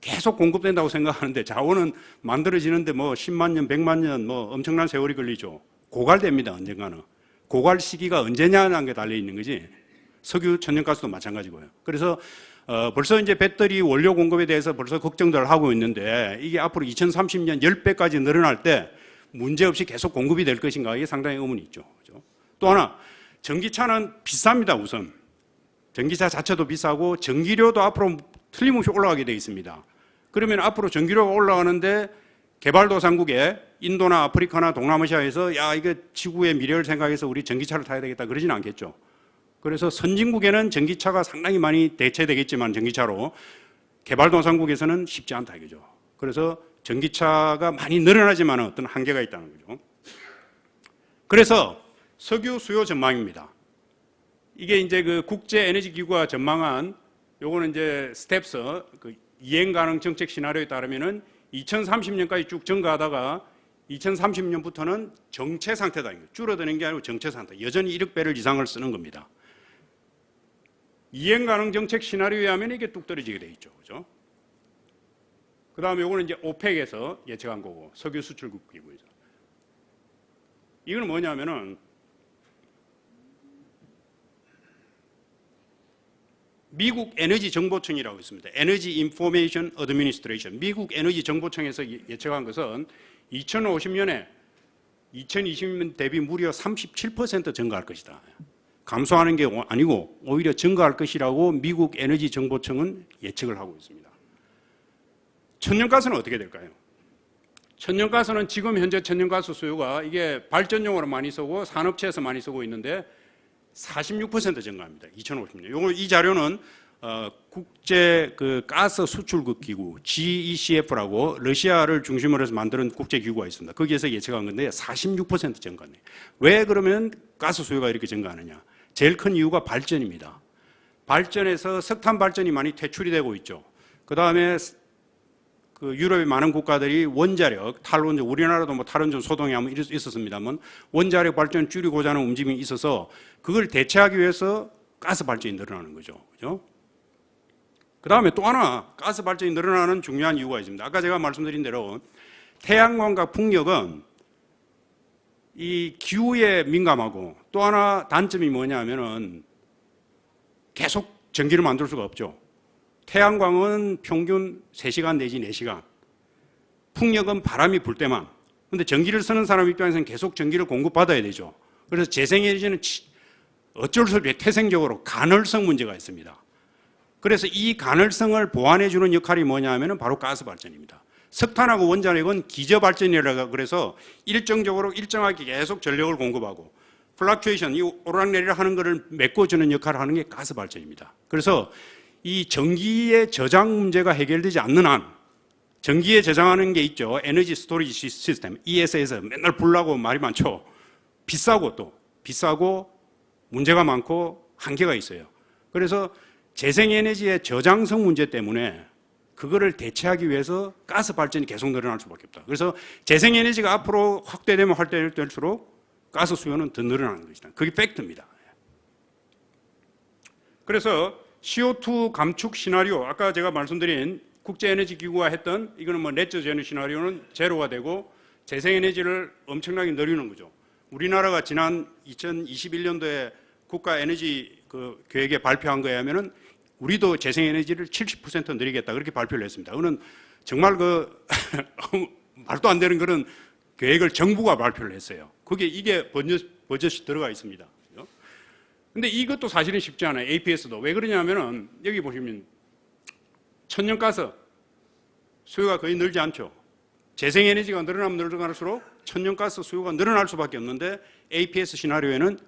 계속 공급된다고 생각하는데 자원은 만들어지는데 뭐 10만 년, 100만 년 뭐 엄청난 세월이 걸리죠. 고갈됩니다. 언젠가는. 고갈 시기가 언제냐는 게 달려 있는 거지. 석유, 천연가스도 마찬가지고요. 그래서 벌써 이제 배터리 원료 공급에 대해서 벌써 걱정들 하고 있는데 이게 앞으로 2030년 10배까지 늘어날 때 문제없이 계속 공급이 될 것인가 이게 상당히 의문이 있죠. 그렇죠? 또 하나 전기차는 비쌉니다. 우선 전기차 자체도 비싸고 전기료도 앞으로 틀림없이 올라가게 되어 있습니다. 그러면 앞으로 전기료가 올라가는데 개발도상국에 인도나 아프리카나 동남아시아에서 야 이거 지구의 미래를 생각해서 우리 전기차를 타야 되겠다 그러지는 않겠죠. 그래서 선진국에는 전기차가 상당히 많이 대체되겠지만 전기차로 개발도상국에서는 쉽지 않다 이거죠. 그래서 전기차가 많이 늘어나지만 어떤 한계가 있다는 거죠. 그래서 석유 수요 전망입니다. 이게 이제 그 국제에너지기구가 전망한 요거는 이제 스텝스 그 이행 가능 정책 시나리오에 따르면은 2030년까지 쭉 증가하다가 2030년부터는 정체 상태다. 줄어드는 게 아니고 정체 상태. 여전히 1억 배럴 이상을 쓰는 겁니다. 이행 가능 정책 시나리오에 하면 이게 뚝 떨어지게 돼 있죠. 그죠? 그 다음에 요거는 이제 오펙에서 예측한 거고, 석유 수출국 기구에서. 이거는 뭐냐면은 미국 에너지 정보청이라고 있습니다. 에너지 인포메이션 어드미니스트레이션. 미국 에너지 정보청에서 예측한 것은 2050년에 2020년 대비 무려 37% 증가할 것이다. 감소하는 게 아니고 오히려 증가할 것이라고 미국 에너지 정보청은 예측을 하고 있습니다. 천연가스는 어떻게 될까요? 천연가스는 지금 현재 천연가스 수요가 이게 발전용으로 많이 쓰고 산업체에서 많이 쓰고 있는데 46% 증가합니다. 2050년. 이 자료는 국제 그 가스 수출국 기구 GECF라고 러시아를 중심으로 해서 만드는 국제 기구가 있습니다. 거기에서 예측한 건데 46% 증가네. 왜 그러면 가스 수요가 이렇게 증가하느냐? 제일 큰 이유가 발전입니다. 발전에서 석탄 발전이 많이 퇴출이 되고 있죠. 그 다음에 그 유럽의 많은 국가들이 원자력, 탈원전, 우리나라도 뭐 탈원전 소동이 한번 있었습니다만 원자력 발전 줄이고자 하는 움직임이 있어서 그걸 대체하기 위해서 가스 발전이 늘어나는 거죠. 그죠? 그 다음에 또 하나 가스 발전이 늘어나는 중요한 이유가 있습니다. 아까 제가 말씀드린 대로 태양광과 풍력은 이 기후에 민감하고 또 하나 단점이 뭐냐면은 계속 전기를 만들 수가 없죠. 태양광은 평균 3시간 내지 4시간. 풍력은 바람이 불 때만. 그런데 전기를 쓰는 사람 입장에서는 계속 전기를 공급받아야 되죠. 그래서 재생에너지는 어쩔 수 없이 태생적으로 간헐성 문제가 있습니다. 그래서 이 간헐성을 보완해 주는 역할이 뭐냐 하면 바로 가스 발전입니다. 석탄하고 원자력은 기저발전이라고 그래서 일정적으로 일정하게 계속 전력을 공급하고 플락추에이션, 이 오르락내리락 하는 것을 메꿔주는 역할을 하는 게 가스 발전입니다. 그래서 이 전기의 저장 문제가 해결되지 않는 한 전기에 저장하는 게 있죠. 에너지 스토리지 시스템, ESS. 맨날 불나고 말이 많죠. 비싸고 또 비싸고 문제가 많고 한계가 있어요. 그래서 재생에너지의 저장성 문제 때문에 그거를 대체하기 위해서 가스 발전이 계속 늘어날 수밖에 없다. 그래서 재생에너지가 앞으로 확대되면 확대될수록 가스 수요는 더 늘어나는 것이다. 그게 팩트입니다. 그래서 CO2 감축 시나리오, 아까 제가 말씀드린 국제에너지기구가 했던 이거는 뭐 넷 제로 시나리오는 제로가 되고 재생에너지를 엄청나게 늘리는 거죠. 우리나라가 지난 2021년도에 국가 에너지 그 계획에 발표한 거에 하면은 우리도 재생에너지를 70% 늘리겠다 그렇게 발표를 했습니다. 그거는 정말 그 말도 안 되는 그런 계획을 정부가 발표를 했어요. 이게 버젓이 들어가 있습니다. 근데 이것도 사실은 쉽지 않아요. APS도. 왜 그러냐면은 여기 보시면 천연가스 수요가 거의 늘지 않죠. 재생에너지가 늘어나면 늘어날수록 천연가스 수요가 늘어날 수밖에 없는데 APS 시나리오에는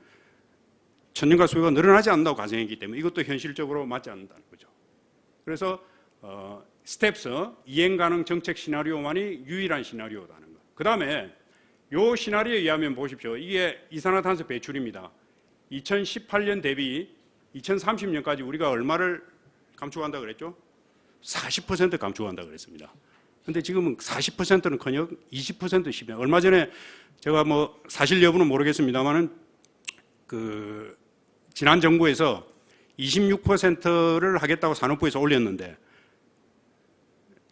천연가스 수요가 늘어나지 않는다고 가정했기 때문에 이것도 현실적으로 맞지 않는다는 거죠. 그래서 스텝스 이행 가능 정책 시나리오만이 유일한 시나리오라는 거. 그 다음에 요 시나리오에 의하면 보십시오. 이게 이산화탄소 배출입니다. 2018년 대비 2030년까지 우리가 얼마를 감축한다 그랬죠? 40% 감축한다 그랬습니다. 근데 지금은 40%는커녕 20% 시면 얼마 전에 제가 뭐 사실 여부는 모르겠습니다만은 그 지난 정부에서 26%를 하겠다고 산업부에서 올렸는데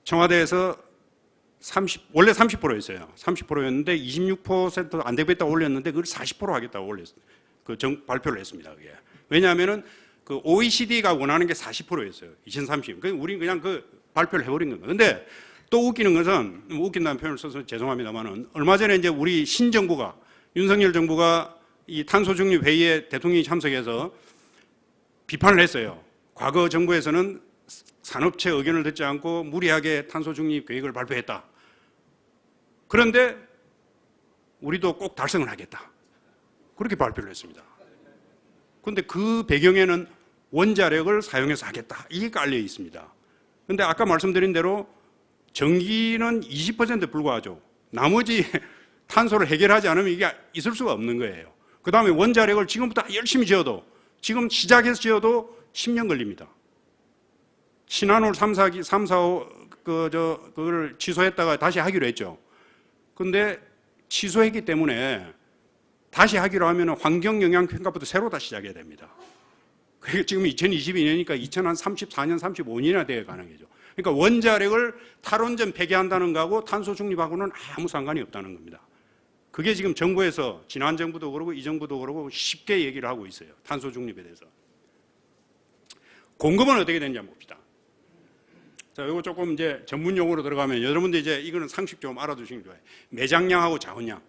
청와대에서 원래 30%였어요. 30%였는데 26% 안 되겠다고 올렸는데 그걸 40% 하겠다고 올렸어요. 발표를 했습니다. 그게. 왜냐하면은 그 OECD가 원하는 게 40%였어요. 2030. 그러니까 우리는 그냥 그 발표를 해버린 겁니다. 근데 또 웃기는 것은, 웃긴다는 표현을 써서 죄송합니다만은 얼마 전에 이제 우리 신정부가, 윤석열 정부가 이 탄소중립 회의에 대통령이 참석해서 비판을 했어요. 과거 정부에서는 산업체 의견을 듣지 않고 무리하게 탄소중립 계획을 발표했다. 그런데 우리도 꼭 달성을 하겠다. 그렇게 발표를 했습니다. 그런데 그 배경에는 원자력을 사용해서 하겠다. 이게 깔려 있습니다. 그런데 아까 말씀드린 대로 전기는 20%에 불과하죠. 나머지 탄소를 해결하지 않으면 이게 있을 수가 없는 거예요. 그 다음에 원자력을 지금부터 열심히 지어도 지금 시작해서 지어도 10년 걸립니다. 신한울 3, 4호 그걸 취소했다가 다시 하기로 했죠. 그런데 취소했기 때문에 다시 하기로 하면 환경영향평가부터 새로 다시 시작해야 됩니다. 그게 지금 2022년이니까 2034년, 35년이나 돼야 가능해죠. 그러니까 원자력을 탈원전 폐기한다는 거하고 탄소 중립하고는 아무 상관이 없다는 겁니다. 그게 지금 정부에서 지난 정부도 그러고 이 정부도 그러고 쉽게 얘기를 하고 있어요. 탄소 중립에 대해서. 공급은 어떻게 되는지 한번 봅시다. 자, 이거 조금 이제 전문 용어로 들어가면 여러분들 이제 이거는 상식 좀 알아두시면 좋아요. 매장량하고 자원량.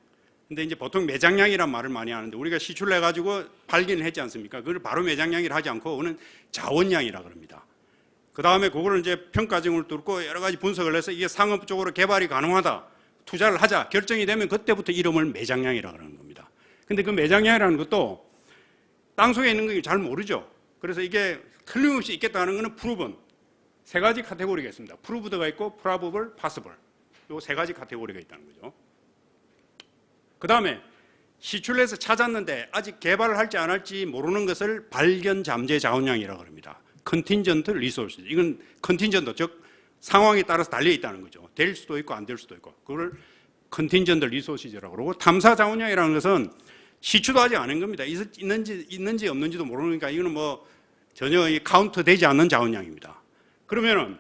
근데 이제 보통 매장량이란 말을 많이 하는데 우리가 시출을 해가지고 발견을 했지 않습니까? 그걸 바로 매장량이라 하지 않고 그거는 자원량이라 그럽니다. 그 다음에 그거를 이제 평가증을 뚫고 여러 가지 분석을 해서 이게 상업적으로 개발이 가능하다. 투자를 하자. 결정이 되면 그때부터 이름을 매장량이라 그러는 겁니다. 근데 그 매장량이라는 것도 땅속에 있는 거 잘 모르죠. 그래서 이게 틀림없이 있겠다는 것은 프루븐. 세 가지 카테고리가 있습니다. 프루브드가 있고 프라버블, 파서블. 요 세 가지 카테고리가 있다는 거죠. 그 다음에 시출해서 찾았는데 아직 개발을 할지 안 할지 모르는 것을 발견 잠재 자원량이라고 합니다. 컨틴전트 리소스. 이건 컨틴전트, 즉 상황에 따라서 달려 있다는 거죠. 될 수도 있고 안 될 수도 있고. 그걸 컨틴전트 리소시즈라고 그러고 탐사 자원량이라는 것은 시추도 아직 안 한 겁니다. 있는지 없는지도 모르니까 이거는 뭐 전혀 카운트 되지 않는 자원량입니다. 그러면은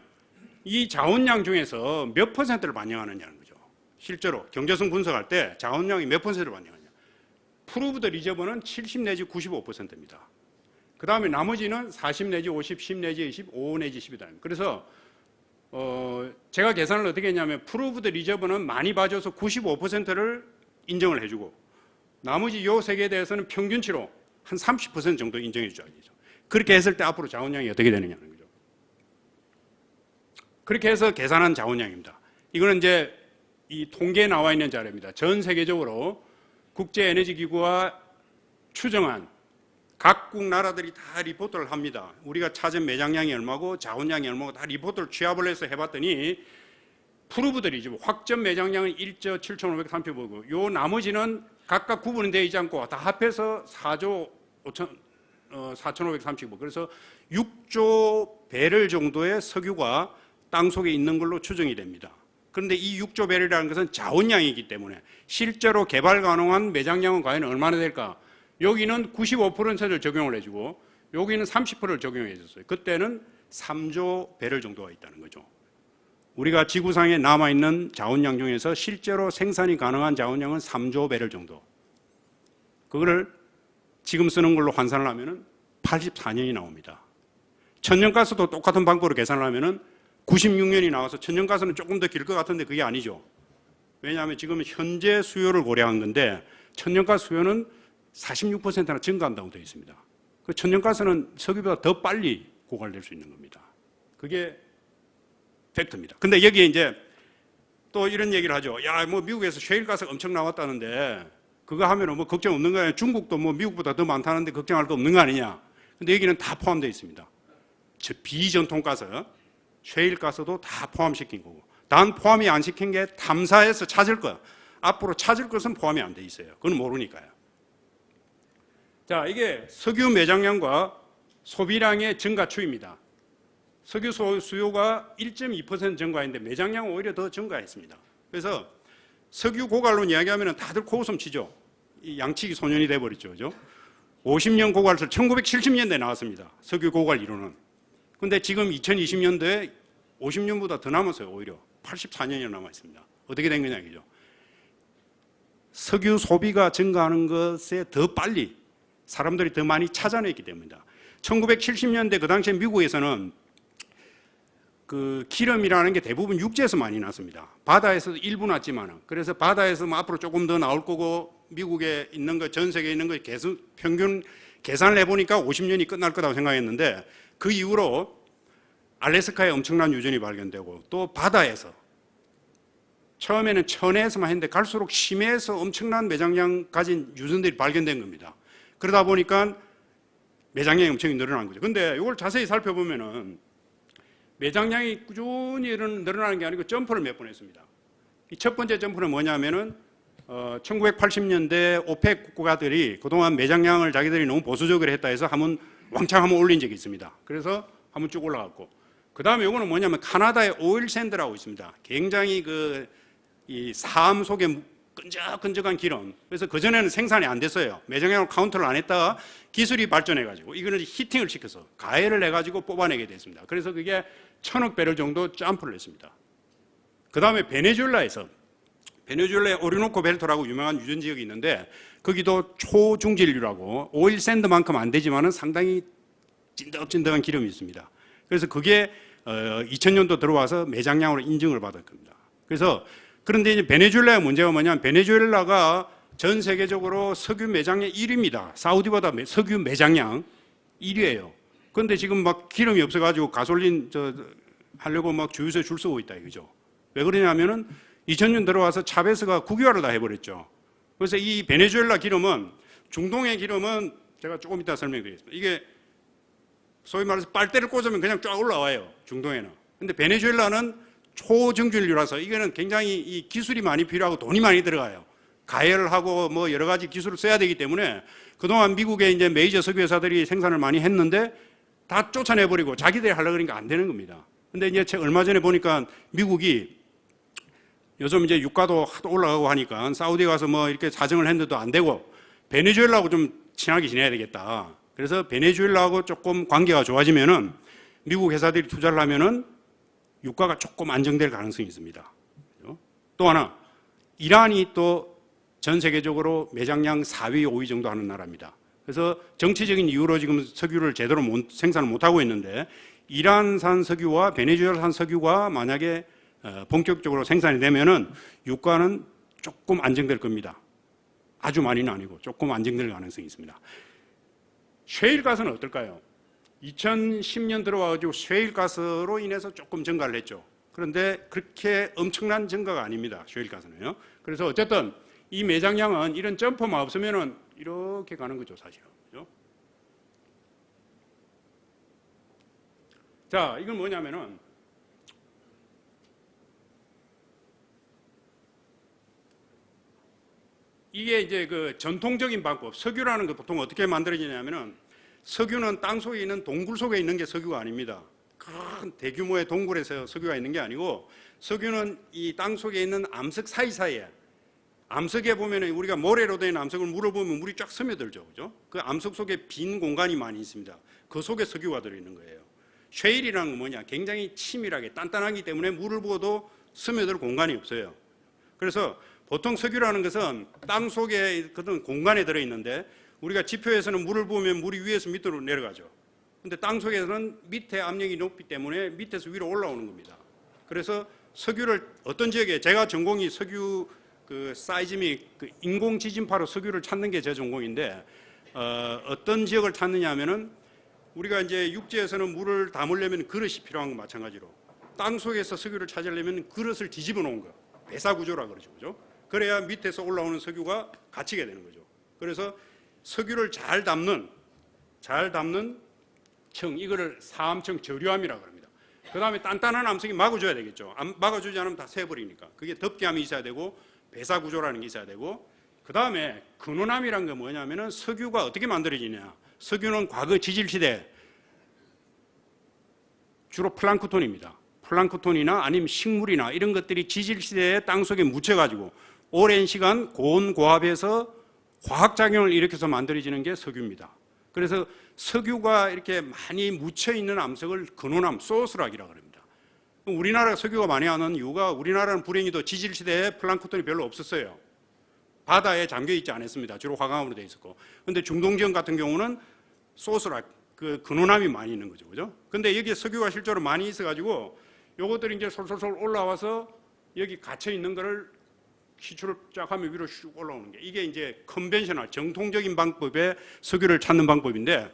이 자원량 중에서 몇 퍼센트를 반영하느냐는 거죠. 실제로 경제성 분석할 때 자원량이 몇 퍼센트를 반영하냐. 프루브드 리저버는 70 내지 95%입니다. 그 다음에 나머지는 40 내지 50, 10 내지 20, 5 내지 10이다. 그래서 제가 계산을 어떻게 했냐면 프루브드 리저버는 많이 봐줘서 95%를 인정을 해주고 나머지 요 세 개에 대해서는 평균치로 한 30% 정도 인정해 줘야죠. 그렇게 했을 때 앞으로 자원량이 어떻게 되느냐는 거죠. 그렇게 해서 계산한 자원량입니다. 이거는 이제 이 통계에 나와 있는 자료입니다. 전 세계적으로 국제에너지기구가 추정한 각국 나라들이 다 리포트를 합니다. 우리가 찾은 매장량이 얼마고 자원량이 얼마고 다 리포트를 취합을 해서 해봤더니 프루브들이죠. 확정 매장량은 1조 7,535고 요 나머지는 각각 구분이 되어 있지 않고 다 합해서 4조 4,535. 그래서 6조 배럴 정도의 석유가 땅속에 있는 걸로 추정이 됩니다. 그런데 이 6조 배럴이라는 것은 자원량이기 때문에 실제로 개발 가능한 매장량은 과연 얼마나 될까? 여기는 95%를 적용을 해주고 여기는 30%를 적용해 줬어요. 그때는 3조 배럴 정도가 있다는 거죠. 우리가 지구상에 남아있는 자원량 중에서 실제로 생산이 가능한 자원량은 3조 배럴 정도. 그거를 지금 쓰는 걸로 환산을 하면 84년이 나옵니다. 천연가스도 똑같은 방법으로 계산을 하면 96년이 나와서 천연가스는 조금 더 길 것 같은데 그게 아니죠. 왜냐하면 지금 현재 수요를 고려한 건데 천연가스 수요는 46%나 증가한다고 되어 있습니다. 그 천연가스는 석유보다 더 빨리 고갈될 수 있는 겁니다. 그게 팩트입니다. 근데 여기에 이제 또 이런 얘기를 하죠. 야, 뭐 미국에서 셰일가스가 엄청 나왔다는데 그거 하면 뭐 걱정 없는 거 아니야? 중국도 뭐 미국보다 더 많다는데 걱정할 거 없는 거 아니냐? 근데 여기는 다 포함되어 있습니다. 저 비전통가스, 셰일가스도 다 포함시킨 거고. 단 포함이 안 시킨 게 탐사해서 찾을 거. 앞으로 찾을 것은 포함이 안 돼 있어요. 그건 모르니까요. 자, 이게 석유 매장량과 소비량의 증가 추이입니다. 석유 수요가 1.2% 증가했는데 매장량은 오히려 더 증가했습니다. 그래서 석유 고갈론 이야기하면 다들 코웃음 치죠. 이 양치기 소년이 돼버렸죠. 그죠? 50년 고갈설 1970년대에 나왔습니다. 석유 고갈 이론은. 근데 지금 2020년도에 50년보다 더 남았어요. 오히려 84년이 남아 있습니다. 어떻게 된 거냐 이죠. 석유 소비가 증가하는 것에 더 빨리 사람들이 더 많이 찾아냈기 때문입니다. 1970년대 그 당시에 미국에서는 그 기름이라는 게 대부분 육지에서 많이 났습니다. 바다에서도 일부 났지만 그래서 바다에서 뭐 앞으로 조금 더 나올 거고 미국에 있는 거 전 세계에 있는 거 계속 평균 계산을 해보니까 50년이 끝날 거라고 생각했는데 그 이후로 알래스카에 엄청난 유전이 발견되고 또 바다에서 처음에는 천해에서만 했는데 갈수록 심해에서 엄청난 매장량 가진 유전들이 발견된 겁니다. 그러다 보니까 매장량이 엄청 늘어난 거죠. 근데 이걸 자세히 살펴보면은 매장량이 꾸준히 늘어나는 게 아니고 점프를 몇 번 했습니다. 이 첫 번째 점프는 뭐냐면은 1980년대 오펙 국가들이 그동안 매장량을 자기들이 너무 보수적으로 했다 해서 왕창 한번 올린 적이 있습니다. 그래서 한번 쭉 올라갔고 그 다음에 이거는 뭐냐면 카나다의 오일 샌드라고 있습니다. 굉장히 이 삶 속에 끈적끈적한 기름. 그래서 그전에는 생산이 안 됐어요. 매장량을 카운트를 안 했다가 기술이 발전해가지고 이거는 히팅을 시켜서 가열을 해가지고 뽑아내게 됐습니다. 그래서 그게 1000억 배럴 정도 점프를 했습니다. 그 다음에 베네수엘라에 오리노코 벨트라고 유명한 유전 지역이 있는데 거기도 초중질류라고 오일 샌드만큼 안 되지만은 상당히 찐득찐득한 기름이 있습니다. 그래서 그게 2000년도 들어와서 매장량으로 인증을 받을 겁니다. 그런데 이제 베네수엘라의 문제가 뭐냐면 베네수엘라가 전 세계적으로 석유 매장량 1위입니다. 사우디보다 석유 매장량 1위예요. 그런데 지금 막 기름이 없어가지고 가솔린 하려고 막 주유소에 줄 서고 있다 이거죠. 왜 그러냐면은 2000년 들어와서 차베스가 국유화를 다 해버렸죠. 그래서 이 베네수엘라 기름은 중동의 기름은 제가 조금 이따 설명드리겠습니다. 이게 소위 말해서 빨대를 꽂으면 그냥 쫙 올라와요. 중동에는. 근데 베네수엘라는 초정질류라서 이거는 굉장히 이 기술이 많이 필요하고 돈이 많이 들어가요. 가열을 하고 뭐 여러 가지 기술을 써야 되기 때문에 그동안 미국의 이제 메이저 석유 회사들이 생산을 많이 했는데 다 쫓아내버리고 자기들이 하려고 그러니까 안 되는 겁니다. 근데 이제 얼마 전에 보니까 미국이 요즘 이제 유가도 하도 올라가고 하니까 사우디에 가서 뭐 이렇게 사정을 했는데도 안 되고 베네수엘라하고 좀 친하게 지내야 되겠다. 그래서 베네수엘라하고 조금 관계가 좋아지면은 미국 회사들이 투자를 하면은 유가가 조금 안정될 가능성이 있습니다. 또 하나, 이란이 또 전 세계적으로 매장량 4위, 5위 정도 하는 나라입니다. 그래서 정치적인 이유로 지금 석유를 제대로 생산을 못하고 있는데 이란산 석유와 베네수엘산 석유가 만약에 본격적으로 생산이 되면은 유가는 조금 안정될 겁니다. 아주 많이는 아니고 조금 안정될 가능성이 있습니다. 셰일가스는 어떨까요? 2010년 들어와가지고 셰일가스로 인해서 조금 증가를 했죠. 그런데 그렇게 엄청난 증가가 아닙니다. 셰일가스는요. 그래서 어쨌든 이 매장량은 이런 점퍼만 없으면은 이렇게 가는 거죠, 사실은. 그죠? 자, 이건 뭐냐면은 이게 이제 그 전통적인 방법, 석유라는 거 보통 어떻게 만들어지냐면은 석유는 땅 속에 있는 동굴 속에 있는 게 석유가 아닙니다. 큰 대규모의 동굴에서 석유가 있는 게 아니고 석유는 이 땅 속에 있는 암석 사이사이에 암석에 보면은 우리가 모래로 된 암석을 물을 보면 물이 쫙 스며들죠. 그죠? 그 암석 속에 빈 공간이 많이 있습니다. 그 속에 석유가 들어있는 거예요. 쉐일이라는 건 뭐냐? 굉장히 치밀하게 단단하기 때문에 물을 부어도 스며들 공간이 없어요. 그래서 보통 석유라는 것은 땅 속에 그런 공간에 들어있는데 우리가 지표에서는 물을 부으면 물이 위에서 밑으로 내려가죠. 근데 땅 속에서는 밑에 압력이 높기 때문에 밑에서 위로 올라오는 겁니다. 그래서 석유를 어떤 지역에 제가 전공이 석유 그 사이즈믹 그 인공 지진파로 석유를 찾는 게 제 전공인데 어떤 지역을 찾느냐 하면은 우리가 이제 육지에서는 물을 담으려면 그릇이 필요한 거 마찬가지로 땅 속에서 석유를 찾으려면 그릇을 뒤집어 놓은 거 배사 구조라 그러죠. 그죠? 그래야 밑에서 올라오는 석유가 갇히게 되는 거죠. 그래서 석유를 잘 담는 청, 이거를 사암청 저류암이라고 합니다. 그 다음에 단단한 암석이 막아줘야 되겠죠. 막아주지 않으면 다 새버리니까. 그게 덮개암이 있어야 되고 배사 구조라는 게 있어야 되고 그 다음에 근원암이라는 게 뭐냐면은 석유가 어떻게 만들어지냐. 석유는 과거 지질시대 주로 플랑크톤입니다. 플랑크톤이나 아니면 식물이나 이런 것들이 지질시대에 땅속에 묻혀가지고 오랜 시간 고온 고압에서 화학작용을 일으켜서 만들어지는 게 석유입니다. 그래서 석유가 이렇게 많이 묻혀있는 암석을 근원암, 소스락이라고 합니다. 우리나라가 석유가 많이 하는 이유가 우리나라는 불행히도 지질시대에 플랑크톤이 별로 없었어요. 바다에 잠겨있지 않았습니다. 주로 화강암으로 되어 있었고. 그런데 중동 지역 같은 경우는 소스락, 그 근원암이 많이 있는 거죠. 그죠? 근데 여기에 석유가 실제로 많이 있어가지고 요것들이 이제 솔솔솔 올라와서 여기 갇혀있는 거를 시추를 쫙 하면 위로 슉 올라오는 게 이게 이제 컨벤셔널 정통적인 방법의 석유를 찾는 방법인데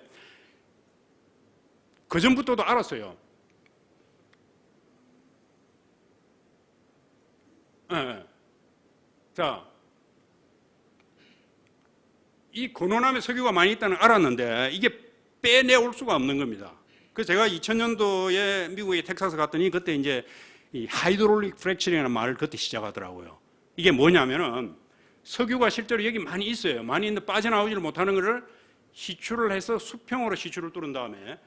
그 전부터도 알았어요. 네. 자, 이 근원암에 석유가 많이 있다는 알았는데 이게 빼내올 수가 없는 겁니다. 그래서 제가 2000년도에 미국의 텍사스 갔더니 그때 이제 이 하이드롤릭 프랙처링이라는 말을 그때 시작하더라고요. 이게 뭐냐면은 석유가 실제로 여기 많이 있어요. 많이 있는데 빠져나오지를 못하는 것을 시추를 해서 수평으로 시추를 뚫은 다음에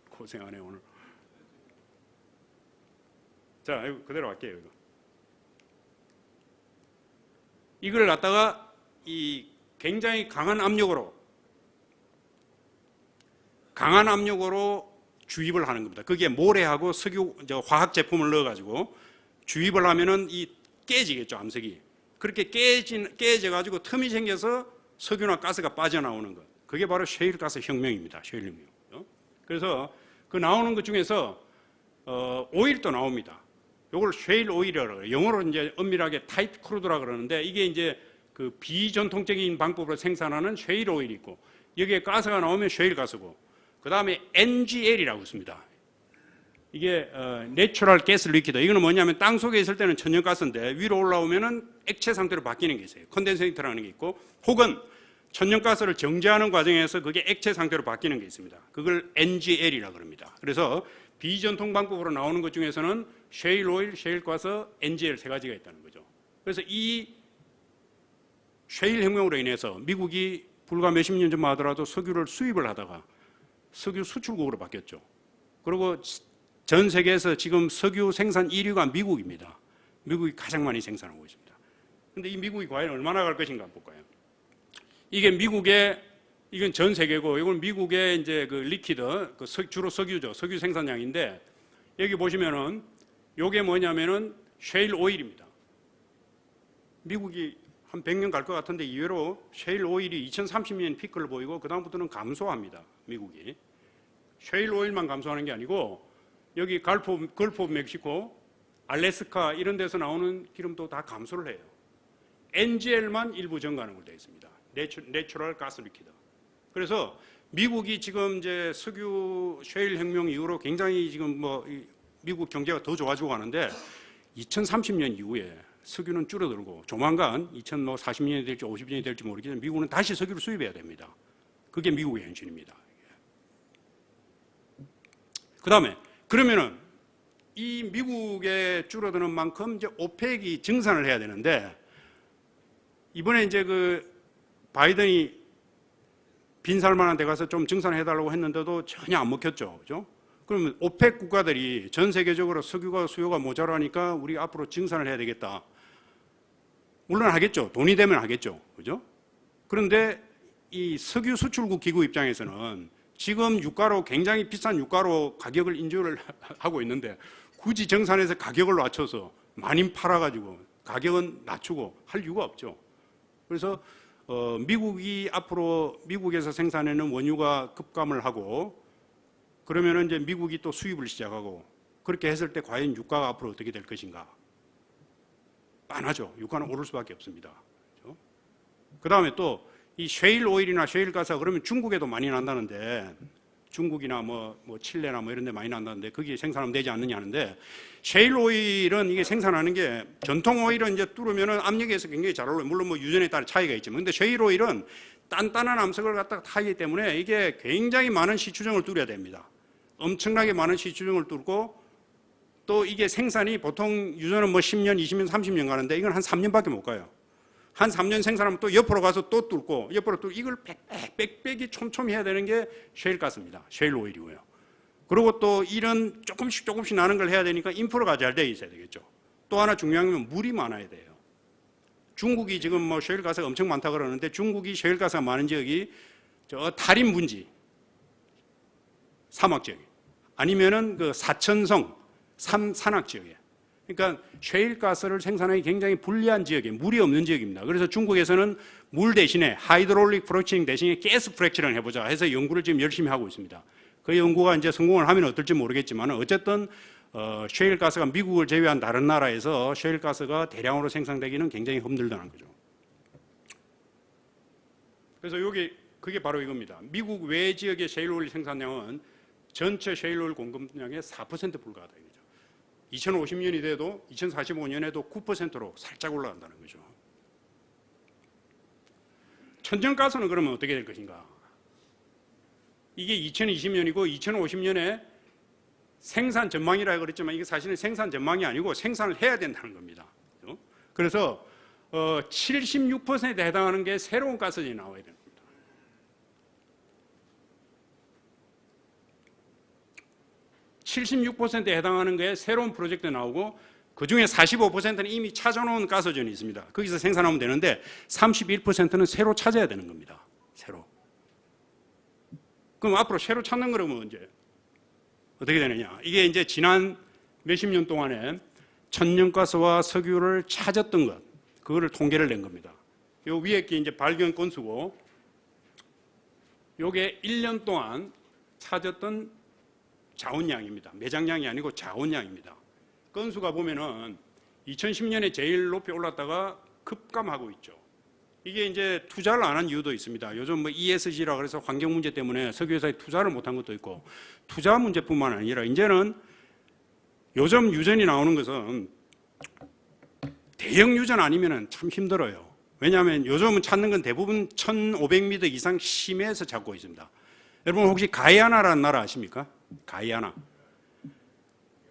고생하네 오늘. 자, 이거 그대로 할게요. 이걸 갖다가 이 굉장히 강한 압력으로 주입을 하는 겁니다. 그게 모래하고 석유 화학 제품을 넣어가지고 주입을 하면은 이 깨지겠죠, 암석이. 그렇게 깨져가지고 틈이 생겨서 석유나 가스가 빠져나오는 것. 그게 바로 셰일 가스 혁명입니다. 셰일 혁명. 그래서 그 나오는 것 중에서 오일도 나옵니다. 이걸 셰일 오일이라고 해요. 영어로 이제 엄밀하게 타이트 크루드라 그러는데 이게 이제 그 비전통적인 방법으로 생산하는 셰일 오일이 있고 여기에 가스가 나오면 셰일 가스고 그 다음에 NGL이라고 있습니다. 이게 내추럴 가스 리퀴드. 이거는 뭐냐면 땅 속에 있을 때는 천연가스인데 위로 올라오면은 액체 상태로 바뀌는 게 있어요. 컨덴세이터라는 게 있고 혹은 천연가스를 정제하는 과정에서 그게 액체 상태로 바뀌는 게 있습니다. 그걸 NGL이라고 합니다. 그래서 비전통 방법으로 나오는 것 중에서는 셰일 오일, 셰일 가스, NGL 세 가지가 있다는 거죠. 그래서 이 셰일 혁명으로 인해서 미국이 불과 몇십 년 전만 하더라도 석유를 수입을 하다가 석유 수출국으로 바뀌었죠. 그리고 전 세계에서 지금 석유 생산 1위가 미국입니다. 미국이 가장 많이 생산하고 있습니다. 그런데 이 미국이 과연 얼마나 갈 것인가 한번 볼까요? 이게 미국의, 이건 전 세계고, 이건 미국의 이제 그 리퀴드, 주로 석유죠. 석유 생산량인데, 여기 보시면은, 요게 뭐냐면은 셰일 오일입니다. 미국이 한 100년 갈 것 같은데, 이외로 셰일 오일이 2030년 피크를 보이고, 그다음부터는 감소합니다. 미국이. 셰일 오일만 감소하는 게 아니고, 여기 걸프 오브 멕시코, 알래스카 이런 데서 나오는 기름도 다 감소를 해요. NGL만 일부 증가하는 걸로 되어 있습니다. 내추럴 가스 리퀴드. 그래서 미국이 지금 이제 석유 셰일 혁명 이후로 굉장히 지금 미국 경제가 더 좋아지고 가는데 2030년 이후에 석유는 줄어들고 조만간 2040년이 될지 50년이 될지 모르겠지만 미국은 다시 석유를 수입해야 됩니다. 그게 미국의 현실입니다. 그다음에 그러면은 이 미국에 줄어드는 만큼 이제 오펙이 증산을 해야 되는데 이번에 이제 그 바이든이 빈살만한 데 가서 좀 증산해달라고 했는데도 전혀 안 먹혔죠. 그죠? 그러면 오펙 국가들이 전 세계적으로 석유가 수요가 모자라니까 우리 앞으로 증산을 해야 되겠다. 물론 하겠죠. 돈이 되면 하겠죠. 그죠? 그런데 이 석유 수출국 기구 입장에서는 지금 유가로 굉장히 비싼 유가로 가격을 인정을 하고 있는데 굳이 정산해서 가격을 낮춰서 많이 팔아가지고 가격은 낮추고 할 이유가 없죠. 그래서 미국이 앞으로 미국에서 생산하는 원유가 급감을 하고 그러면은 이제 미국이 또 수입을 시작하고 그렇게 했을 때 과연 유가가 앞으로 어떻게 될 것인가? 빤하죠. 유가는 오를 수밖에 없습니다. 그렇죠? 그 다음에 또 이 셰일 오일이나 셰일 가스가 그러면 중국에도 많이 난다는데 중국이나 뭐 칠레나 뭐 이런 데 많이 난다는데 거기에 생산하면 되지 않느냐 하는데 셰일 오일은 이게 생산하는 게 전통 오일은 이제 뚫으면은 압력에서 굉장히 잘 올라요. 물론 뭐 유전에 따라 차이가 있지만 근데 셰일 오일은 단단한 암석을 갖다가 타기 때문에 이게 굉장히 많은 시추정을 뚫어야 됩니다. 엄청나게 많은 시추정을 뚫고 또 이게 생산이 보통 유전은 뭐 10년, 20년, 30년 가는데 이건 한 3년밖에 못 가요. 한 3년 생산하면 또 옆으로 가서 또 뚫고 옆으로 또 이걸 빽빽이 촘촘히 해야 되는 게 셰일 가스입니다. 셰일 오일이고요. 그리고 또 이런 조금씩 나는 걸 해야 되니까 인프라가 잘 돼 있어야 되겠죠. 또 하나 중요한 건 물이 많아야 돼요. 중국이 지금 뭐 셰일 가스가 엄청 많다 그러는데 중국이 셰일 가스가 많은 지역이 저 달인 분지 사막 지역 아니면은 그 사천성 산악 지역에 그러니까 셰일 가스를 생산하기 굉장히 불리한 지역에 물이 없는 지역입니다. 그래서 중국에서는 물 대신에 하이드롤릭 프랙처링 대신에 가스 프랙처링을 해보자 해서 연구를 지금 열심히 하고 있습니다. 그 연구가 이제 성공을 하면 어떨지 모르겠지만 어쨌든 셰일 가스가 미국을 제외한 다른 나라에서 셰일 가스가 대량으로 생산되기는 굉장히 힘들다는 거죠. 그래서 그게 바로 이겁니다. 미국 외 지역의 셰일 오일 생산량은 전체 셰일 오일 공급량의 4% 불과하다 이거죠. 2050년이 돼도 2045년에도 9%로 살짝 올라간다는 거죠. 천연가스는 그러면 어떻게 될 것인가? 이게 2020년이고 2050년에 생산 전망이라 그랬지만 이게 사실은 생산 전망이 아니고 생산을 해야 된다는 겁니다. 그래서 76%에 해당하는 게 새로운 가스전이 나와야 됩니다. 76%에 해당하는 게 새로운 프로젝트 나오고 그중에 45%는 이미 찾아놓은 가스전이 있습니다. 거기서 생산하면 되는데 31%는 새로 찾아야 되는 겁니다. 새로. 그럼 앞으로 새로 찾는 거라면 이제 어떻게 되느냐? 이게 이제 지난 몇십 년 동안에 천연가스와 석유를 찾았던 것, 그거를 통계를 낸 겁니다. 요 위에 게 이제 발견 건수고, 요게 1년 동안 찾았던 자원량입니다. 매장량이 아니고 자원량입니다. 건수가 보면은 2010년에 제일 높이 올랐다가 급감하고 있죠. 이게 이제 투자를 안 한 이유도 있습니다. 요즘 뭐 ESG라 그래서 환경 문제 때문에 석유회사에 투자를 못한 것도 있고 투자 문제뿐만 아니라 이제는 요즘 유전이 나오는 것은 대형 유전 아니면은 참 힘들어요. 왜냐하면 요즘은 찾는 건 대부분 1500m 이상 심해에서 찾고 있습니다. 여러분 혹시 가이아나라는 나라 아십니까? 가이아나.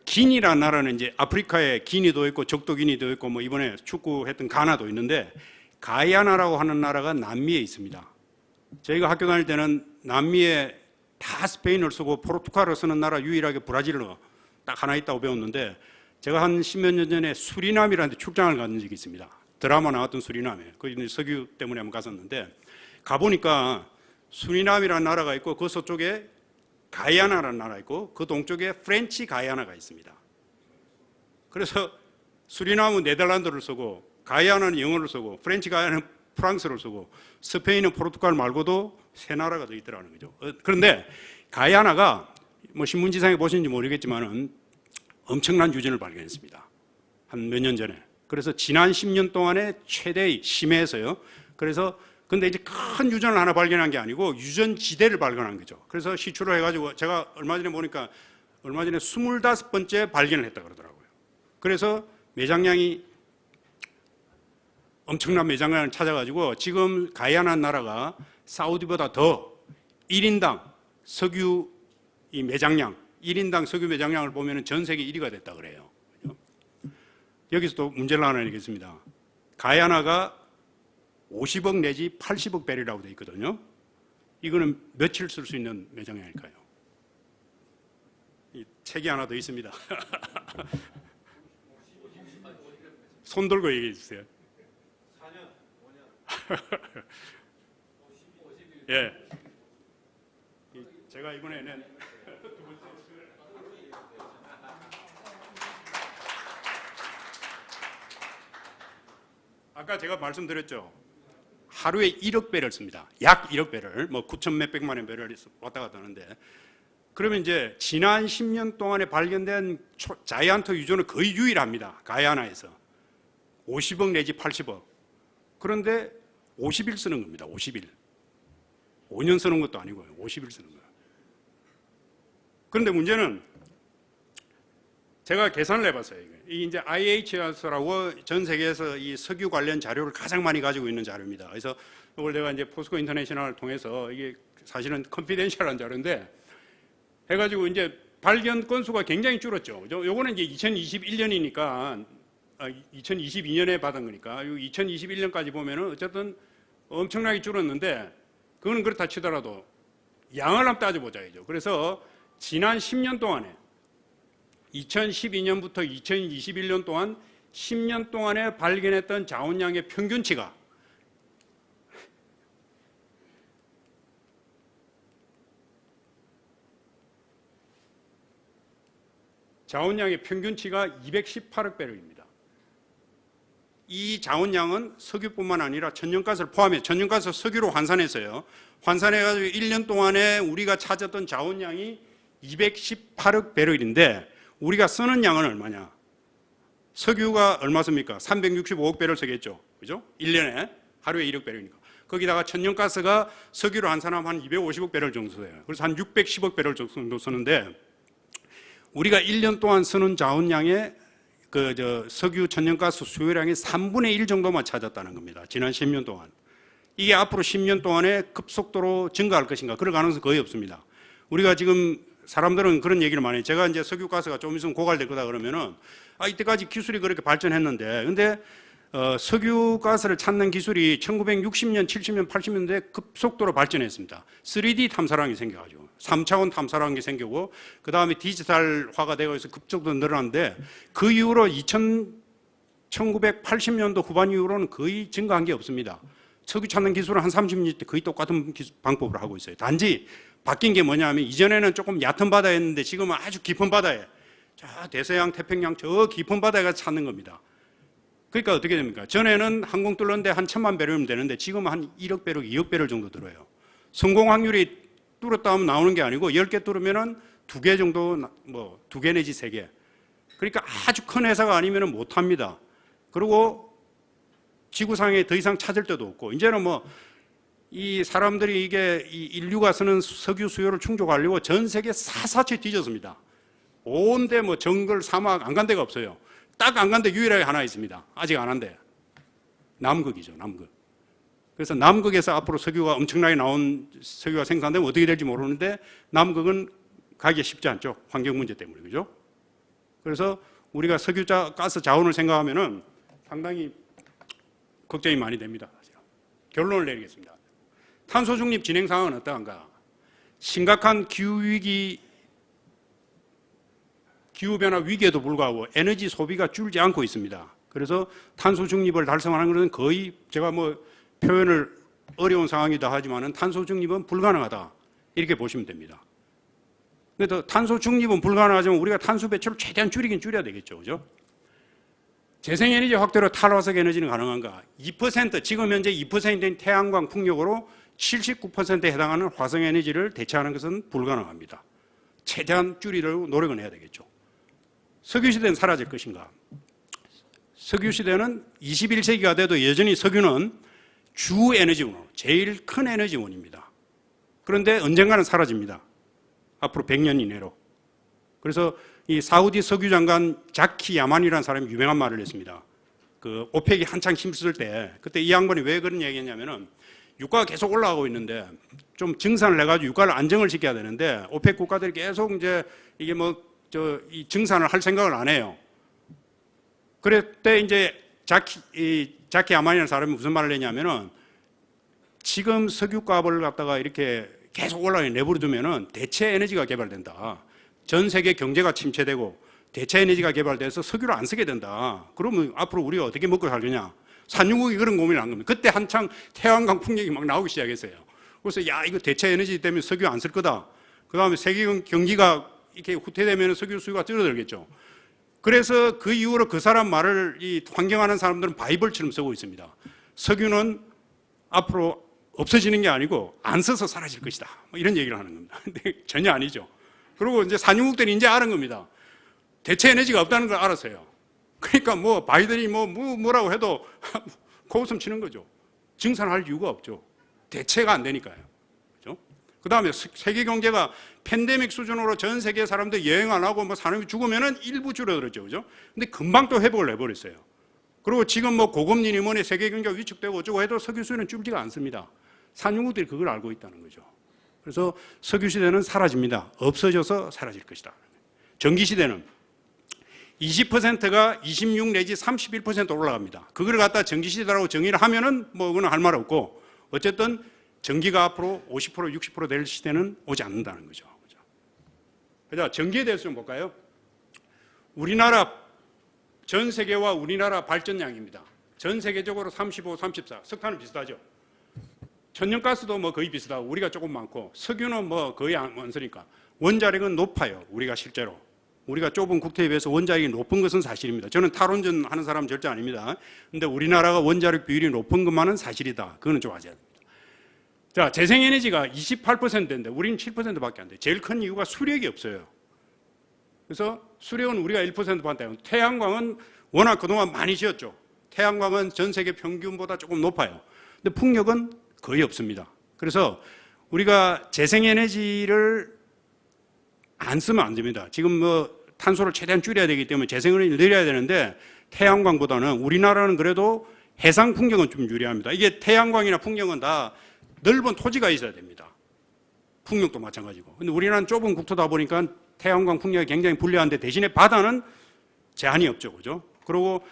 기니라는 나라는 이제 아프리카에 기니도 있고 적도기니도 있고 뭐 이번에 축구했던 가나도 있는데 가이아나라고 하는 나라가 남미에 있습니다. 저희가 학교 다닐 때는 남미에 다 스페인어를 쓰고 포르투갈을 쓰는 나라 유일하게 브라질어 딱 하나 있다고 배웠는데 제가 한 10몇 년 전에 수리남이라는 데 출장을 간 적이 있습니다. 드라마 나왔던 수리남에. 거기 석유 때문에 한번 갔었는데 가보니까 수리남이라는 나라가 있고 그 서쪽에 가이아나라는 나라가 있고 그 동쪽에 프렌치 가이아나가 있습니다. 그래서 수리남은 네덜란드를 쓰고 가이아나는 영어를 쓰고 프렌치 가이아나는 프랑스를 쓰고 스페인은 포르투갈 말고도 세 나라가 더 있더라는 거죠. 그런데 가이아나가 뭐 신문지상에 보시는지 모르겠지만은 엄청난 유전을 발견했습니다. 한 몇 년 전에. 그래서 지난 10년 동안에 최대의 심해에서요. 그래서 근데 이제 큰 유전을 하나 발견한 게 아니고 유전지대를 발견한 거죠. 그래서 시추를 해가지고 제가 얼마 전에 보니까 얼마 전에 25번째 발견을 했다 그러더라고요. 그래서 매장량이 엄청난 매장량을 찾아가지고 지금 가야나 나라가 사우디보다 더 1인당 석유 이 매장량, 1인당 석유 매장량을 보면 전 세계 1위가 됐다 그래요. 여기서 또 문제를 하나 내겠습니다. 가야나가 50억 내지 80억 배럴이라고 되어 있거든요. 이거는 며칠 쓸 수 있는 매장량일까요? 이 책이 하나 더 있습니다. 손 들고 얘기해 주세요. 4년, 5년. 예. 제가 이번에 낸 아까 제가 말씀드렸죠. 하루에 1억 배를 씁니다. 약 1억 배를, 뭐 9천 몇백만의 배를 왔다 갔다 하는데, 그러면 이제 지난 10년 동안에 발견된 자이언트 유전은 거의 유일합니다. 가야나에서 50억 내지 80억. 그런데 50일 쓰는 겁니다. 50일. 5년 쓰는 것도 아니고요. 50일 쓰는 거예요. 그런데 문제는 제가 계산을 해봤어요. 이게 이제 IHS라고 전 세계에서 이 석유 관련 자료를 가장 많이 가지고 있는 자료입니다. 그래서 이걸 내가 이제 포스코 인터내셔널을 통해서 이게 사실은 컨피덴셜한 자료인데 해가지고 이제 발견 건수가 굉장히 줄었죠. 요거는 이제 2021년이니까 2022년에 받은 거니까 2021년까지 보면은 어쨌든 엄청나게 줄었는데 그거는 그렇다 치더라도 양을 한번 따져보자죠. 그래서 지난 10년 동안에 2012년부터 2021년 동안 10년 동안에 발견했던 자원량의 평균치가 자원량의 평균치가 218억 배럴입니다. 이 자원량은 석유뿐만 아니라 천연가스를 포함해 천연가스 석유로 환산했어요. 환산해가지고 1년 동안에 우리가 찾았던 자원량이 218억 배럴인데 우리가 쓰는 양은 얼마냐? 석유가 얼마 씁니까? 365억 배럴 쓰겠죠. 그죠? 1년에 하루에 1억 배럴이니까. 거기다가 천연가스가 석유로 환산하면 한 250억 배럴 정도 써요. 그래서 한 610억 배럴 정도 쓰는데 우리가 1년 동안 쓰는 자원량의 석유 천연가스 수요량의 3분의 1 정도만 찾았다는 겁니다. 지난 10년 동안. 이게 앞으로 10년 동안에 급속도로 증가할 것인가? 그럴 가능성은 거의 없습니다. 우리가 지금 사람들은 그런 얘기를 많이 해요. 제가 이제 석유가스가 좀 있으면 고갈될 거다 그러면은 이때까지 기술이 그렇게 발전했는데 근데 석유가스를 찾는 기술이 1960년, 70년, 80년대에 급속도로 발전했습니다. 3D 탐사라는 게 생겨가지고 3차원 탐사라는 게 생기고 그 다음에 디지털화가 되고 있어 급속도로 늘어났는데 그 이후로 1980년도 후반 이후로는 거의 증가한 게 없습니다. 석유 찾는 기술은 한 30년 때 거의 똑같은 방법으로 하고 있어요. 단지 바뀐 게 뭐냐면 이전에는 조금 얕은 바다였는데 지금은 아주 깊은 바다에 저 대서양, 태평양 저 깊은 바다에 가서 찾는 겁니다. 그러니까 어떻게 됩니까? 전에는 항공 뚫는데 한 1000만 배럴이면 되는데 지금은 한 1억 배럴, 2억 배럴 정도 들어요. 성공 확률이 뚫었다 하면 나오는 게 아니고 10개 뚫으면은 2개 정도, 뭐 2개 내지 3개. 그러니까 아주 큰 회사가 아니면은 못 합니다. 그리고 지구상에 더 이상 찾을 데도 없고 이제는 뭐 이 사람들이 이게 이 인류가 쓰는 석유 수요를 충족하려고 전 세계 사사치 뒤졌습니다. 온데 뭐 정글, 사막 안 간 데가 없어요. 딱 안 간 데 유일하게 하나 있습니다. 아직 안 한 데. 남극이죠, 남극. 그래서 남극에서 앞으로 석유가 엄청나게 석유가 생산되면 어떻게 될지 모르는데 남극은 가기가 쉽지 않죠. 환경 문제 때문에. 그죠? 그래서 우리가 가스 자원을 생각하면은 상당히 걱정이 많이 됩니다. 결론을 내리겠습니다. 탄소 중립 진행 상황은 어떠한가? 심각한 기후변화 위기에도 불구하고 에너지 소비가 줄지 않고 있습니다. 그래서 탄소 중립을 달성하는 것은 거의 제가 뭐 표현을 어려운 상황이다 하지만은 탄소 중립은 불가능하다. 이렇게 보시면 됩니다. 그래서 탄소 중립은 불가능하지만 우리가 탄소 배출을 최대한 줄이긴 줄여야 되겠죠. 그죠? 재생에너지 확대로 탈화석 에너지는 가능한가? 2% 지금 현재 2%인 태양광 풍력으로 79%에 해당하는 화석에너지를 대체하는 것은 불가능합니다. 최대한 줄이려고 노력은 해야 되겠죠. 석유시대는 사라질 것인가? 석유시대는 21세기가 돼도 여전히 석유는 주 에너지원으로 제일 큰 에너지원입니다. 그런데 언젠가는 사라집니다. 앞으로 100년 이내로. 그래서 이 사우디 석유 장관 자키 야만이라는 사람이 유명한 말을 했습니다. 그 오펙이 한창 힘쓸 때 그때 이 양반이 왜 그런 얘기했냐면은 유가가 계속 올라가고 있는데 좀 증산을 해가지고 유가를 안정을 시켜야 되는데 오펙 국가들이 계속 이제 이게 이 증산을 할 생각을 안 해요. 그때 이제 자키 야만이라는 사람이 무슨 말을 했냐면은 지금 석유값을 갖다가 이렇게 계속 올라가게 내버려두면은 대체 에너지가 개발된다. 전 세계 경제가 침체되고 대체 에너지가 개발돼서 석유를 안 쓰게 된다. 그러면 앞으로 우리가 어떻게 먹고 살겠냐? 산유국이 그런 고민을 한 겁니다. 그때 한창 태양광 풍력이 막 나오기 시작했어요. 그래서 야 이거 대체 에너지 때문에 석유 안 쓸 거다. 그 다음에 세계 경기가 이렇게 후퇴되면 석유 수요가 줄어들겠죠. 그래서 그 이후로 그 사람 말을 이 환경하는 사람들은 바이블처럼 쓰고 있습니다. 석유는 앞으로 없어지는 게 아니고 안 써서 사라질 것이다. 이런 얘기를 하는 겁니다. 근데 전혀 아니죠. 그리고 이제 산유국들이 이제 아는 겁니다. 대체 에너지가 없다는 걸 알았어요. 그러니까 뭐 바이든이 뭐라고 해도 코웃음 치는 거죠. 증산할 이유가 없죠. 대체가 안 되니까요. 그렇죠? 그 다음에 세계 경제가 팬데믹 수준으로 전 세계 사람들 여행 안 하고 뭐 사람이 죽으면은 일부 줄어들었죠. 그죠? 근데 금방 또 회복을 해버렸어요. 그리고 지금 뭐 고금리니 뭐니 세계 경제가 위축되고 어쩌고 해도 석유 수요는 줄지가 않습니다. 산유국들이 그걸 알고 있다는 거죠. 그래서 석유 시대는 사라집니다. 없어져서 사라질 것이다. 전기 시대는 20%가 26 내지 31% 올라갑니다. 그걸 갖다 전기 시대라고 정의를 하면은 뭐 그건 할 말 없고 어쨌든 전기가 앞으로 50% 60% 될 시대는 오지 않는다는 거죠. 자, 전기에 대해서 좀 볼까요? 우리나라 전 세계와 우리나라 발전량입니다. 전 세계적으로 35, 34, 석탄은 비슷하죠. 천연가스도 뭐 거의 비슷하고 우리가 조금 많고 석유는 뭐 거의 안 쓰니까 원자력은 높아요. 우리가 실제로. 우리가 좁은 국토에 비해서 원자력이 높은 것은 사실입니다. 저는 탈원전 하는 사람은 절대 아닙니다. 그런데 우리나라가 원자력 비율이 높은 것만은 사실이다. 그거는 좀 아셔야 됩니다. 자, 재생에너지가 28%인데 우리는 7%밖에 안 돼요. 제일 큰 이유가 수력이 없어요. 그래서 수력은 우리가 1%밖에. 태양광은 워낙 그동안 많이 지었죠. 태양광은 전 세계 평균보다 조금 높아요. 근데 풍력은 거의 없습니다. 그래서 우리가 재생에너지를 안 쓰면 안 됩니다. 지금 뭐 탄소를 최대한 줄여야 되기 때문에 재생에너지를 늘려야 되는데 태양광보다는 우리나라는 그래도 해상 풍력은 좀 유리합니다. 이게 태양광이나 풍력은 다 넓은 토지가 있어야 됩니다. 풍력도 마찬가지고. 근데 우리나라는 좁은 국토다 보니까 태양광 풍력이 굉장히 불리한데 대신에 바다는 제한이 없죠. 그죠? 그리고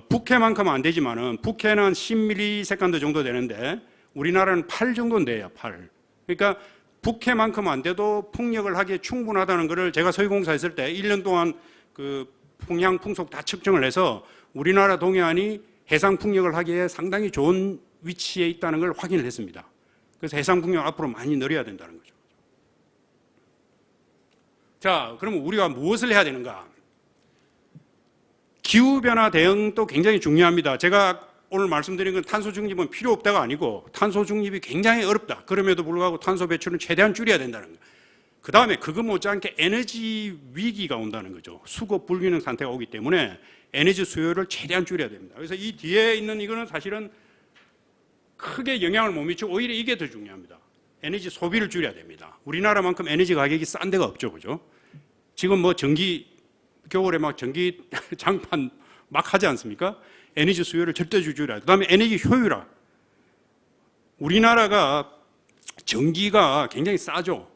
북해만큼은 안 되지만은 북해는 10mS 정도 되는데 우리나라는 8 정도는 돼요. 8. 그러니까 북해만큼 안 돼도 풍력을 하기에 충분하다는 것을 제가 서해공사 했을 때 1년 동안 그 풍향, 풍속 다 측정을 해서 우리나라 동해안이 해상 풍력을 하기에 상당히 좋은 위치에 있다는 걸 확인을 했습니다. 그래서 해상 풍력 앞으로 많이 늘려야 된다는 거죠. 자, 그러면 우리가 무엇을 해야 되는가? 기후변화 대응도 굉장히 중요합니다. 제가 오늘 말씀드린 건 탄소 중립은 필요 없다가 아니고 탄소 중립이 굉장히 어렵다. 그럼에도 불구하고 탄소 배출은 최대한 줄여야 된다는 거예요. 그 다음에 그거 못지않게 에너지 위기가 온다는 거죠. 수급 불균형 상태가 오기 때문에 에너지 수요를 최대한 줄여야 됩니다. 그래서 이 뒤에 있는 이거는 사실은 크게 영향을 못 미치고 오히려 이게 더 중요합니다. 에너지 소비를 줄여야 됩니다. 우리나라만큼 에너지 가격이 싼 데가 없죠. 그죠? 지금 뭐 겨울에 막 전기 장판 막 하지 않습니까? 에너지 수요를 절대적으로 줄여야. 그다음에 에너지 효율화. 우리나라가 전기가 굉장히 싸죠.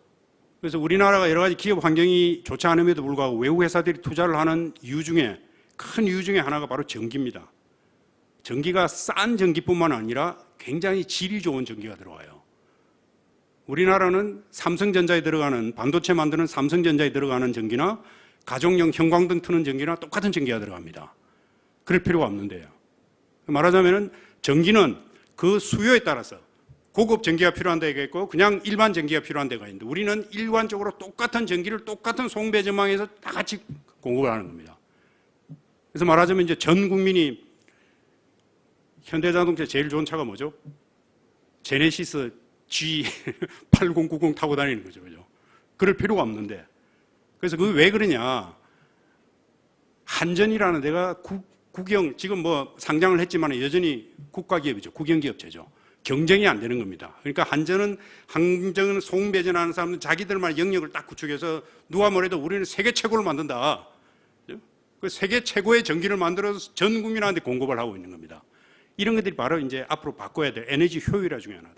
그래서 우리나라가 여러 가지 기업 환경이 좋지 않음에도 불구하고 외국 회사들이 투자를 하는 이유 중에 큰 이유 중에 하나가 바로 전기입니다. 전기가 싼 전기뿐만 아니라 굉장히 질이 좋은 전기가 들어와요. 우리나라는 삼성전자에 들어가는 반도체 만드는 삼성전자에 들어가는 전기나 가정용 형광등 트는 전기나 똑같은 전기가 들어갑니다. 그럴 필요가 없는데요. 말하자면 전기는 그 수요에 따라서 고급 전기가 필요한 데가 있고 그냥 일반 전기가 필요한 데가 있는데 우리는 일관적으로 똑같은 전기를 똑같은 송배 전망에서 다 같이 공급을 하는 겁니다. 그래서 말하자면 이제 전 국민이 현대자동차 제일 좋은 차가 뭐죠? 제네시스 G8090 타고 다니는 거죠. 그죠? 그럴 필요가 없는데. 그래서 그게 왜 그러냐? 한전이라는 데가 국영, 지금 뭐 상장을 했지만 여전히 국가기업이죠. 국영기업체죠. 경쟁이 안 되는 겁니다. 그러니까 한전은 송배전하는 사람들은 자기들만의 영역을 딱 구축해서 누가 뭐래도 우리는 세계 최고를 만든다. 그 세계 최고의 전기를 만들어서 전 국민한테 공급을 하고 있는 겁니다. 이런 것들이 바로 이제 앞으로 바꿔야 될 에너지 효율화 중에 하나다.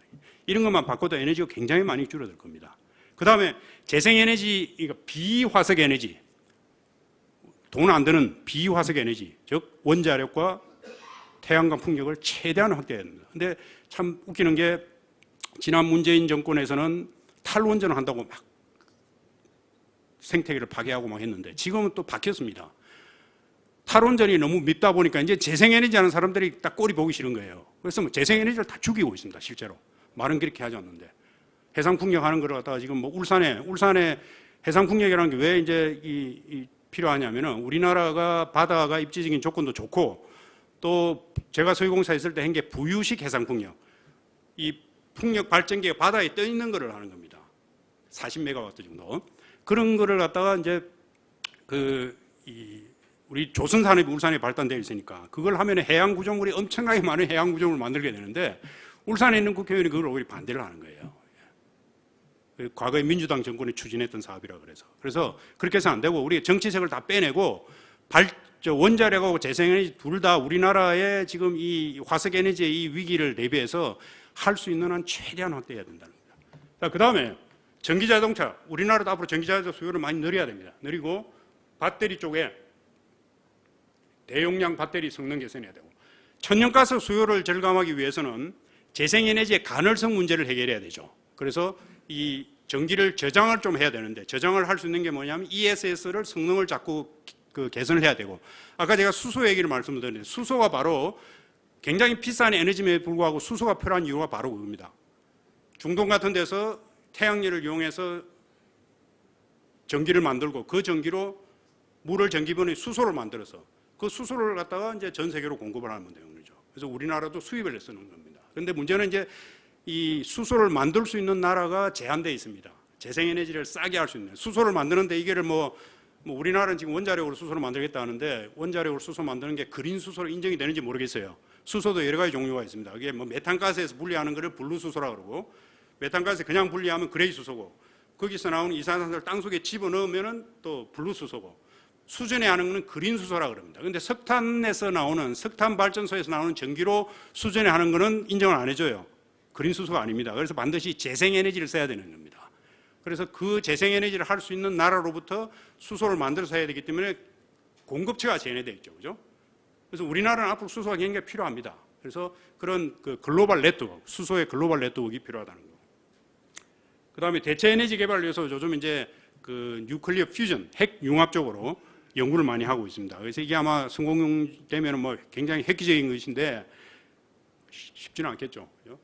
이런 것만 바꿔도 에너지가 굉장히 많이 줄어들 겁니다. 그 다음에 재생에너지, 그러니까 비화석 에너지, 돈 안 드는 비화석 에너지, 즉 원자력과 태양광 풍력을 최대한 확대해야 됩니다. 근데 참 웃기는 게 지난 문재인 정권에서는 탈원전을 한다고 막 생태계를 파괴하고 막 했는데 지금은 또 바뀌었습니다. 탈원전이 너무 밉다 보니까 이제 재생에너지 하는 사람들이 딱 꼴이 보기 싫은 거예요. 그래서 뭐 재생에너지를 다 죽이고 있습니다. 실제로. 말은 그렇게 하지 않는데. 해상풍력 하는 걸 갖다가 지금 뭐 울산에 해상풍력이라는 게 왜 이제 필요하냐면은 우리나라가 바다가 입지적인 조건도 좋고 또 제가 서희공사 있을 때 한 게 부유식 해상풍력. 이 풍력 발전기가 바다에 떠 있는 거를 하는 겁니다. 40메가와트 정도. 그런 거를 갖다가 이제 우리 조선산업이 울산에 발달되어 있으니까 그걸 하면 해양 구조물이 엄청나게 많은 해양 구조물을 만들게 되는데 울산에 있는 국회의원이 그걸 오히려 반대를 하는 거예요. 과거에 민주당 정권이 추진했던 사업이라 그래서 그렇게 해서 안 되고 우리 정치색을 다 빼내고 원자력하고 재생에너지 둘 다 우리나라의 지금 이 화석에너지의 이 위기를 대비해서 할 수 있는 한 최대한 확대해야 된다는 겁니다. 자, 그 다음에 전기자동차. 우리나라도 앞으로 전기자동차 수요를 많이 늘려야 됩니다. 늘리고 배터리 쪽에 대용량 배터리 성능 개선해야 되고 천연가스 수요를 절감하기 위해서는 재생에너지의 가널성 문제를 해결해야 되죠. 그래서 이 전기를 저장을 좀 해야 되는데 저장을 할 수 있는 게 뭐냐면 ESS를 성능을 자꾸 개선을 해야 되고 아까 제가 수소 얘기를 말씀드렸는데 수소가 바로 굉장히 비싼 에너지에 불구하고 수소가 필요한 이유가 바로 그겁니다. 중동 같은 데서 태양열을 이용해서 전기를 만들고 그 전기로 물을 전기분해 수소를 만들어서 그 수소를 갖다가 이제 전 세계로 공급을 하는 거죠. 그래서 우리나라도 수입을 해서 쓰는 겁니다. 그런데 문제는 이제 이 수소를 만들 수 있는 나라가 제한되어 있습니다. 재생에너지를 싸게 할 수 있는 수소를 만드는데 이게 뭐 우리나라는 지금 원자력으로 수소를 만들겠다 하는데 원자력으로 수소 만드는 게 그린 수소로 인정이 되는지 모르겠어요. 수소도 여러 가지 종류가 있습니다. 이게 뭐 메탄가스에서 분리하는 거를 블루수소라고 그러고 메탄가스 그냥 분리하면 그레이 수소고 거기서 나오는 이산화탄소를 땅속에 집어넣으면 또 블루수소고 수전에 하는 거는 그린 수소라고 그럽니다. 그런데 석탄에서 나오는 석탄 발전소에서 나오는 전기로 수전에 하는 거는 인정을 안 해줘요. 그린 수소가 아닙니다. 그래서 반드시 재생에너지를 써야 되는 겁니다. 그래서 그 재생에너지를 할 수 있는 나라로부터 수소를 만들어서 해야 되기 때문에 공급처가 제한되어 있죠. 그죠? 그래서 우리나라는 앞으로 수소가 굉장히 필요합니다. 그래서 그런 그 글로벌 네트워크, 수소의 글로벌 네트워크가 필요하다는 거. 그 다음에 대체 에너지 개발을 위해서 요즘 이제 그 뉴클리어 퓨전, 핵 융합 쪽으로 연구를 많이 하고 있습니다. 그래서 이게 아마 성공되면 뭐 굉장히 획기적인 것인데 쉽지는 않겠죠. 그죠?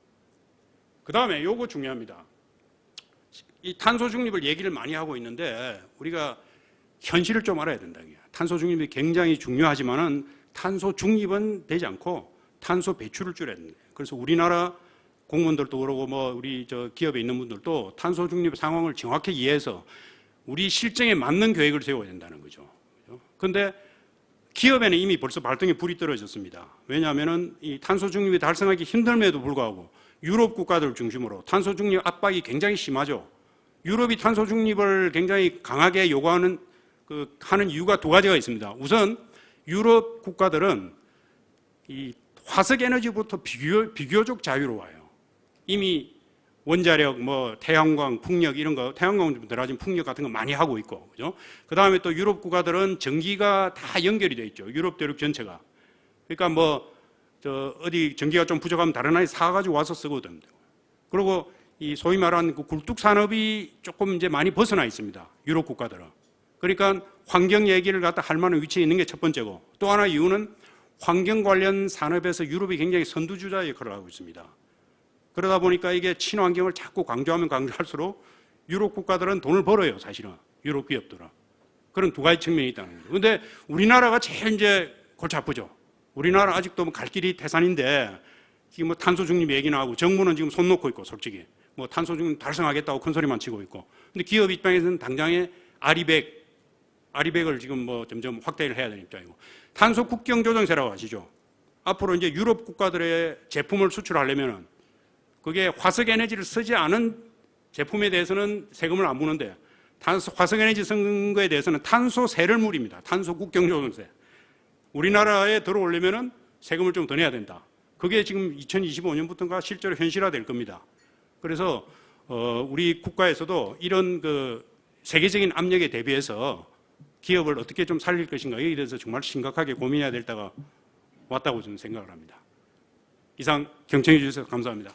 그 다음에 요거 중요합니다. 이 탄소 중립을 얘기를 많이 하고 있는데 우리가 현실을 좀 알아야 된다. 탄소 중립이 굉장히 중요하지만은 탄소 중립은 되지 않고 탄소 배출을 줄여야 된다. 그래서 우리나라 공무원들도 그러고 뭐 우리 저 기업에 있는 분들도 탄소 중립 상황을 정확히 이해해서 우리 실정에 맞는 계획을 세워야 된다는 거죠. 그런데 기업에는 이미 벌써 발등에 불이 떨어졌습니다. 왜냐하면은 이 탄소 중립이 달성하기 힘듦에도 불구하고 유럽 국가들 중심으로 탄소 중립 압박이 굉장히 심하죠. 유럽이 탄소 중립을 굉장히 강하게 요구하는 하는 이유가 두 가지가 있습니다. 우선 유럽 국가들은 이 화석 에너지부터 비교적 자유로워요. 이미 원자력, 뭐 태양광, 풍력 이런 거, 태양광 좀 들어가진 풍력 같은 거 많이 하고 있고, 그죠? 그 다음에 또 유럽 국가들은 전기가 다 연결이 돼 있죠. 유럽 대륙 전체가. 그러니까 뭐 어디 전기가 좀 부족하면 다른 나라에 사가지고 와서 쓰거든요. 그리고 이 소위 말하는 그 굴뚝 산업이 조금 이제 많이 벗어나 있습니다. 유럽 국가들은. 그러니까 환경 얘기를 갖다 할 만한 위치에 있는 게 첫 번째고 또 하나 이유는 환경 관련 산업에서 유럽이 굉장히 선두주자 역할을 하고 있습니다. 그러다 보니까 이게 친환경을 자꾸 강조하면 강조할수록 유럽 국가들은 돈을 벌어요, 사실은. 유럽 기업들은. 그런 두 가지 측면이 있다는 거죠. 그런데 우리나라가 제일 이제 골치 아프죠. 우리나라 아직도 뭐 갈 길이 태산인데 지금 뭐 탄소 중립 얘기 나오고 정부는 지금 손 놓고 있고 솔직히 뭐 탄소 중립 달성하겠다고 큰 소리만 치고 있고 근데 기업 입장에서는 당장에 아리백을 지금 뭐 점점 확대를 해야 되는 입장이고 탄소 국경 조정세라고 아시죠? 앞으로 이제 유럽 국가들의 제품을 수출하려면은 그게 화석 에너지를 쓰지 않은 제품에 대해서는 세금을 안 무는데 화석 에너지 쓴 거에 대해서는 탄소세를 물입니다. 탄소 국경조정세. 우리나라에 들어오려면은 세금을 좀 더 내야 된다. 그게 지금 2025년부터인가 실제로 현실화될 겁니다. 그래서 우리 국가에서도 이런 그 세계적인 압력에 대비해서 기업을 어떻게 좀 살릴 것인가 여기에 대해서 정말 심각하게 고민해야 될 때가 왔다고 저는 생각을 합니다. 이상 경청해 주셔서 감사합니다.